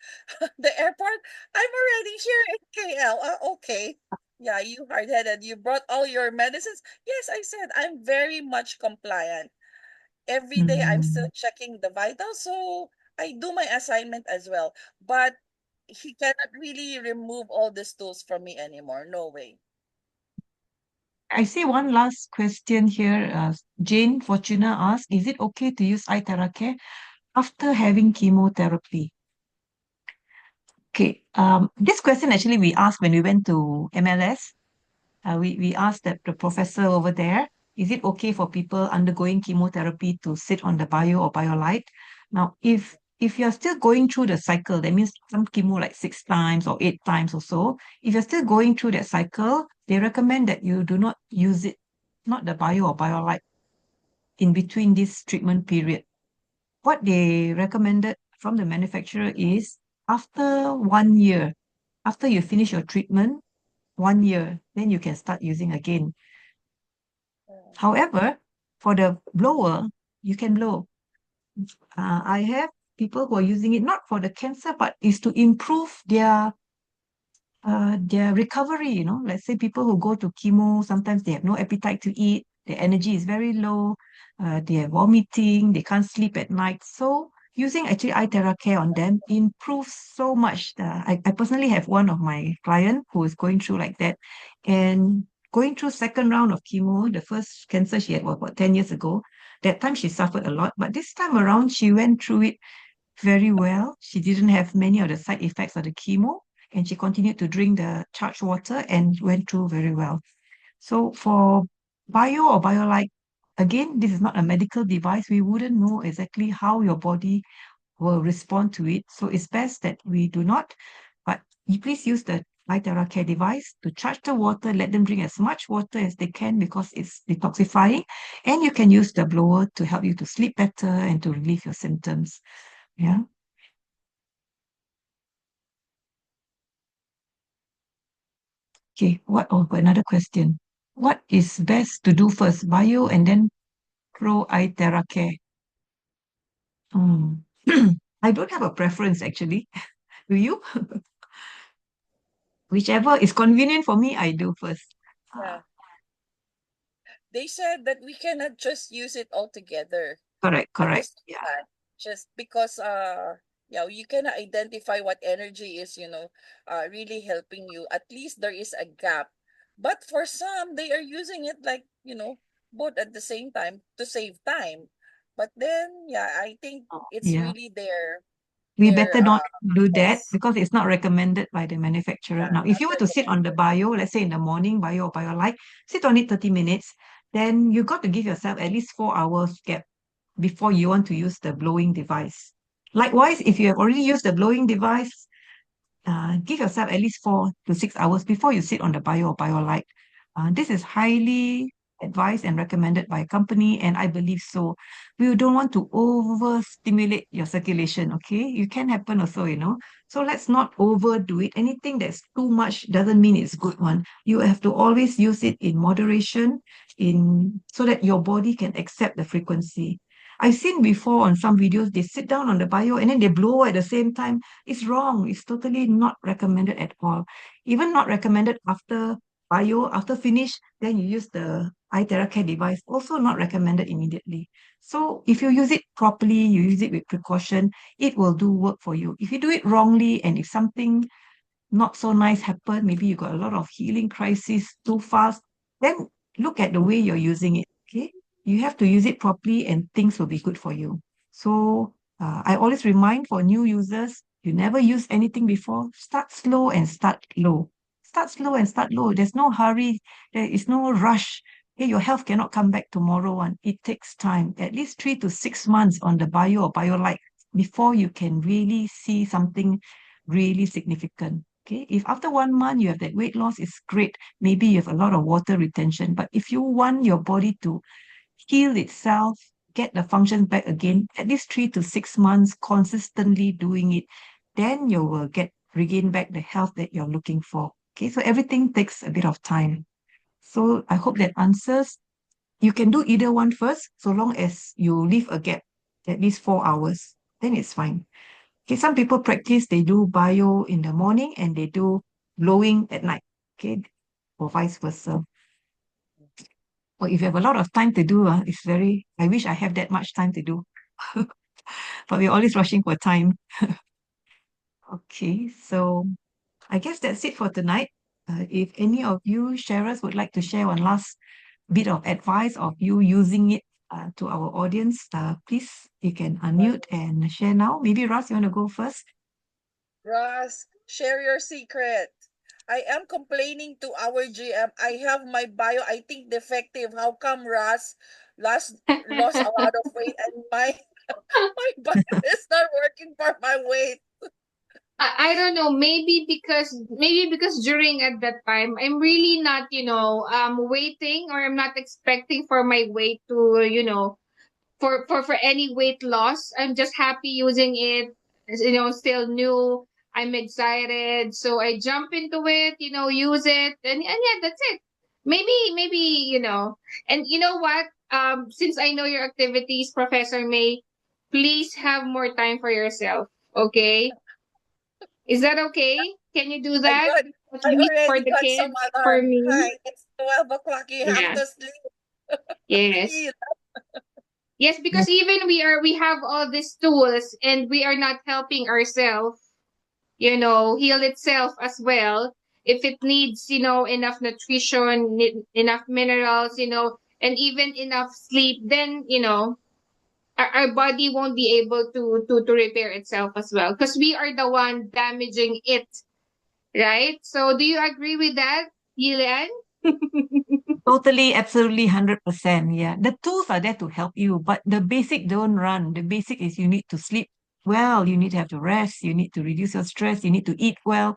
the airport. I'm already here in KL. Okay. Yeah, you hard headed. You brought all your medicines. Yes, I said I'm very much compliant. Every day I'm still Mm. checking the vitals, so I do my assignment as well. But he cannot really remove all these tools from me anymore. No way. I see one last question here. Jane Fortuna asks, is it okay to use iTera Care after having chemotherapy? Okay, this question actually we asked when we went to MLS. We asked that the professor over there, is it okay for people undergoing chemotherapy to sit on the Bio or BioLite? Now, if you're still going through the cycle, that means some chemo like 6 times or 8 times or so. If you're still going through that cycle, they recommend that you do not use it, not the Bio or BioLite, in between this treatment period. What they recommended from the manufacturer is after 1 year, after you finish your treatment, 1 year, then you can start using again. Mm. However, for the blower, you can blow. I have people who are using it not for the cancer, but is to improve their recovery. Let's say people who go to chemo, sometimes they have no appetite to eat, their energy is very low, they are vomiting, they can't sleep at night. So using actually iTera Care on them improves so much. I personally have one of my client who is going through like that, and going through second round of chemo, the first cancer she had was about 10 years ago. That time she suffered a lot, but this time around she went through it very well. She didn't have many of the side effects of the chemo, and she continued to drink the charged water and went through very well. So for Bio or BioLite, again, this is not a medical device. We wouldn't know exactly how your body will respond to it. So it's best that we do not. But you please use the iTera Care device to charge the water. Let them drink as much water as they can because it's detoxifying. And you can use the blower to help you to sleep better and to relieve your symptoms. Yeah. Okay, another question. What is best to do first, bio and then pro iTera Care? Hmm. I don't have a preference actually. Do you? Whichever is convenient for me, I do first. Yeah. Ah, They said that we cannot just use it all together correct, at the correct. same Yeah. time, just because you can identify what energy is, really helping you. At least there is a gap. But for some, they are using it like, both at the same time to save time. But then, yeah, I think it's Yeah. really their We their better not do that choice. because it's not recommended by the manufacturer. Yeah, Now, if not you were to sit on the recommended. bio, let's say in the morning, bio or BioLite, sit on it 30 minutes, then you got to give yourself at least 4 hours gap before you want to use the blowing device. Likewise, if you have already used the blowing device, give yourself at least 4 to 6 hours before you sit on the bio or BioLite. This is highly advised and recommended by a company, and I believe so. We don't want to overstimulate your circulation, okay? It can happen also. So let's not overdo it. Anything that's too much doesn't mean it's good one. You have to always use it in moderation, in so that your body can accept the frequency. I've seen before on some videos, they sit down on the bio and then they blow at the same time. It's wrong. It's totally not recommended at all. Even not recommended after bio, after finish, then you use the iTera Care device. Also not recommended immediately. So if you use it properly, you use it with precaution, it will do work for you. If you do it wrongly and if something not so nice happen, maybe you got a lot of healing crisis too fast, then look at the way you're using it. Okay. You have to use it properly and things will be good for you. So I always remind for new users, you never use anything before, start slow and start low. Start slow and start low. There's no hurry. There is no rush. Okay, your health cannot come back tomorrow. And it takes time, at least 3 to 6 months on the bio or BioLite before you can really see something really significant. Okay, if after 1 month you have that weight loss, it's great. Maybe you have a lot of water retention. But if you want your body to heal itself, get the function back again, at least 3 to 6 months consistently doing it, then you will get regain back the health that you're looking for. Okay, so everything takes a bit of time. So I hope that answers. You can do either one first, so long as you leave a gap, at least 4 hours, then it's fine. Okay, some people practice, they do bio in the morning and they do blowing at night. Okay, or vice versa. Or if you have a lot of time to do, I wish I have that much time to do. But we're always rushing for time. Okay, so I guess that's it for tonight. If any of you sharers would like to share one last bit of advice of you using it to our audience, please, you can unmute and share now. Maybe Ross, you want to go first? Ross, share your secret. I am complaining to our GM. I have my bio, I think, defective. How come Ross lost a lot of weight and my my bio is not working for my weight? I don't know, maybe because during at that time I'm really not, waiting, or I'm not expecting for my weight to, for any weight loss. I'm just happy using it. Still new. I'm excited, so I jump into it. Use it, and yeah, that's it. Maybe and you know what? Since I know your activities, Professor May, please have more time for yourself. Okay, is that okay? Can you do I that? got At I least for already the got some kids, for alarm. me. Hi, it's 12 o'clock. You have Yeah. to sleep. Yes. Eat. Yes, Yes. because even we have all these tools and we are not helping ourselves, heal itself as well. If it needs, enough nutrition, enough minerals, and even enough sleep, then, our body won't be able to repair itself as well, because we are the one damaging it, right? So do you agree with that, Yilan? Totally, absolutely, 100%. Yeah. The tools are there to help you, but the basic don't run. The basic is you need to sleep well, you need to have to rest, you need to reduce your stress, you need to eat well.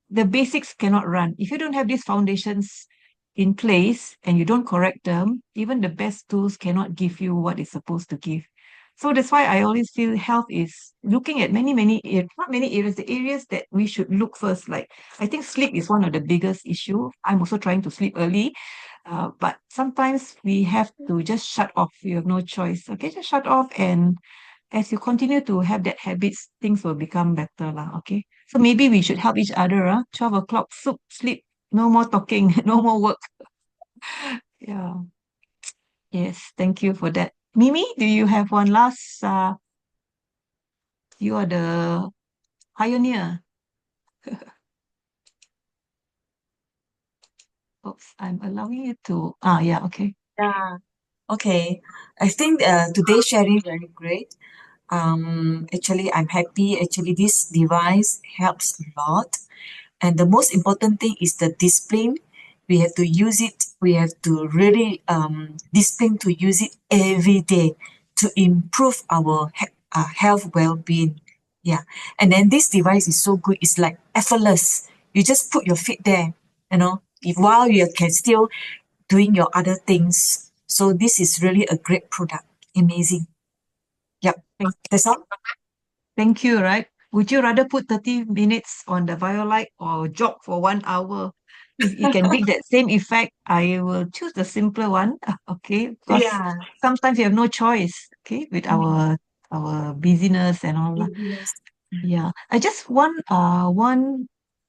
The basics cannot run. If you don't have these foundations in place and you don't correct them, even the best tools cannot give you what it's supposed to give. So that's why I always feel health is looking at not many areas, the areas that we should look first. Like I think sleep is one of the biggest issue. I'm also trying to sleep early, but sometimes we have to just shut off. You have no choice. Okay, just shut off, and as you continue to have that habits, things will become better lah. Okay, so maybe we should help each other. 12 o'clock, sleep. No more talking. No more work. Yeah. Yes. Thank you for that. Mimi, do you have one last You are the pioneer. Oops, I'm allowing you to. Yeah, okay. Yeah. Okay. I think today's sharing very great. Actually, I'm happy. Actually, this device helps a lot. And the most important thing is the discipline. We have to use it. We have to really discipline to use it every day to improve our health well-being. Yeah. And then this device is so good. It's like effortless. You just put your feet there, if while you can still doing your other things. So this is really a great product. Amazing. Yep. Thank, That's all. thank you, right? Would you rather put 30 minutes on the BioLite or jog for 1 hour? If you can beat that same effect, I will choose the simpler one, okay? Because Yeah. sometimes you have no choice, okay, with Mm. our busyness and all that. Yes. Yeah, I just one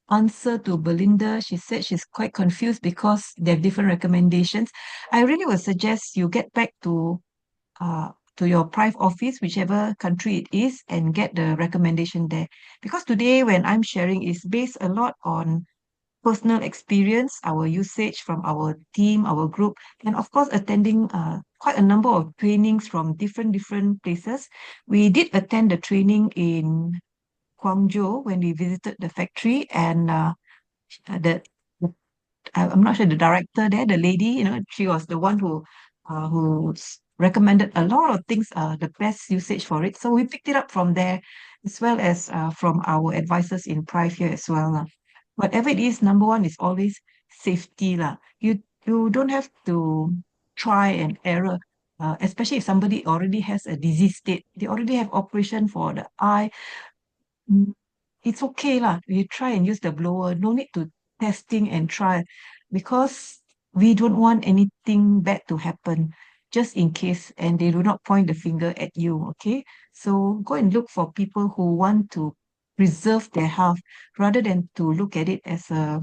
answer to Belinda. She said she's quite confused because they have different recommendations. I really would suggest you get back to your private office, whichever country it is, and get the recommendation there. Because today, when I'm sharing, is based a lot on personal experience, our usage from our team, our group, and of course, attending quite a number of trainings from different places. We did attend the training in Guangzhou when we visited the factory, and the I'm not sure the director there, the lady, she was the one who recommended a lot of things, the best usage for it. So we picked it up from there, as well as from our advisors in Prive here as well. Whatever it is, number one is always safety lah. You don't have to try and error. Especially if somebody already has a disease state, they already have operation for the eye. Mm, it's okay lah. We try and use the blower. No need to testing and try because we don't want anything bad to happen just in case and they do not point the finger at you. Okay. So go and look for people who want to preserve their health rather than to look at it as a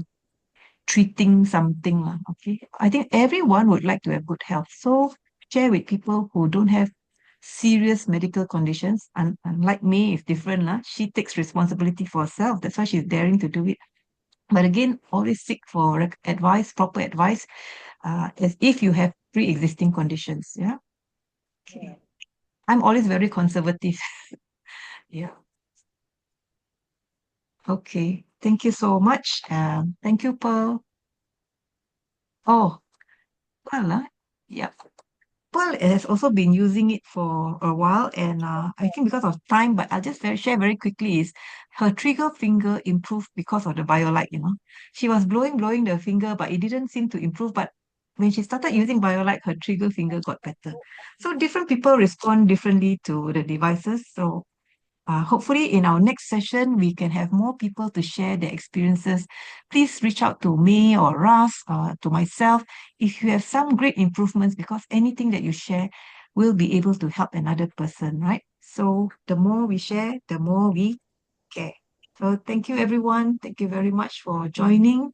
treating something. Okay. I think everyone would like to have good health. So share with people who don't have serious medical conditions. Unlike me, it's different. She takes responsibility for herself. That's why she's daring to do it. But again, always seek for advice, proper advice, as if you have pre-existing conditions. Yeah. Yeah. Okay. I'm always very conservative. Yeah. Okay. Thank you so much. Thank you, Pearl. Oh, Pearl. Yeah. Pearl has also been using it for a while, and I think because of time, but I'll just share very quickly is her trigger finger improved because of the BioLite, She was blowing the finger, but it didn't seem to improve. But when she started using BioLite, her trigger finger got better. So different people respond differently to the devices. So hopefully, in our next session, we can have more people to share their experiences. Please reach out to me or Russ, to myself, if you have some great improvements, because anything that you share will be able to help another person, right? So the more we share, the more we care. So thank you, everyone. Thank you very much for joining.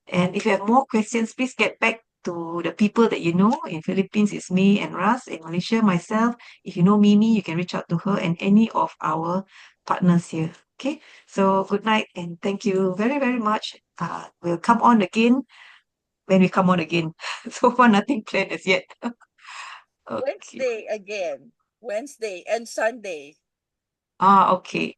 And if you have more questions, please get back to the people that you know. In Philippines, it's me and Russ. In Malaysia, myself. If you know Mimi, you can reach out to her and any of our partners here. Okay. So good night and thank you very, very much. We'll come on again when we come on again. So far, nothing planned as yet. Okay. Wednesday again. Wednesday and Sunday. Okay.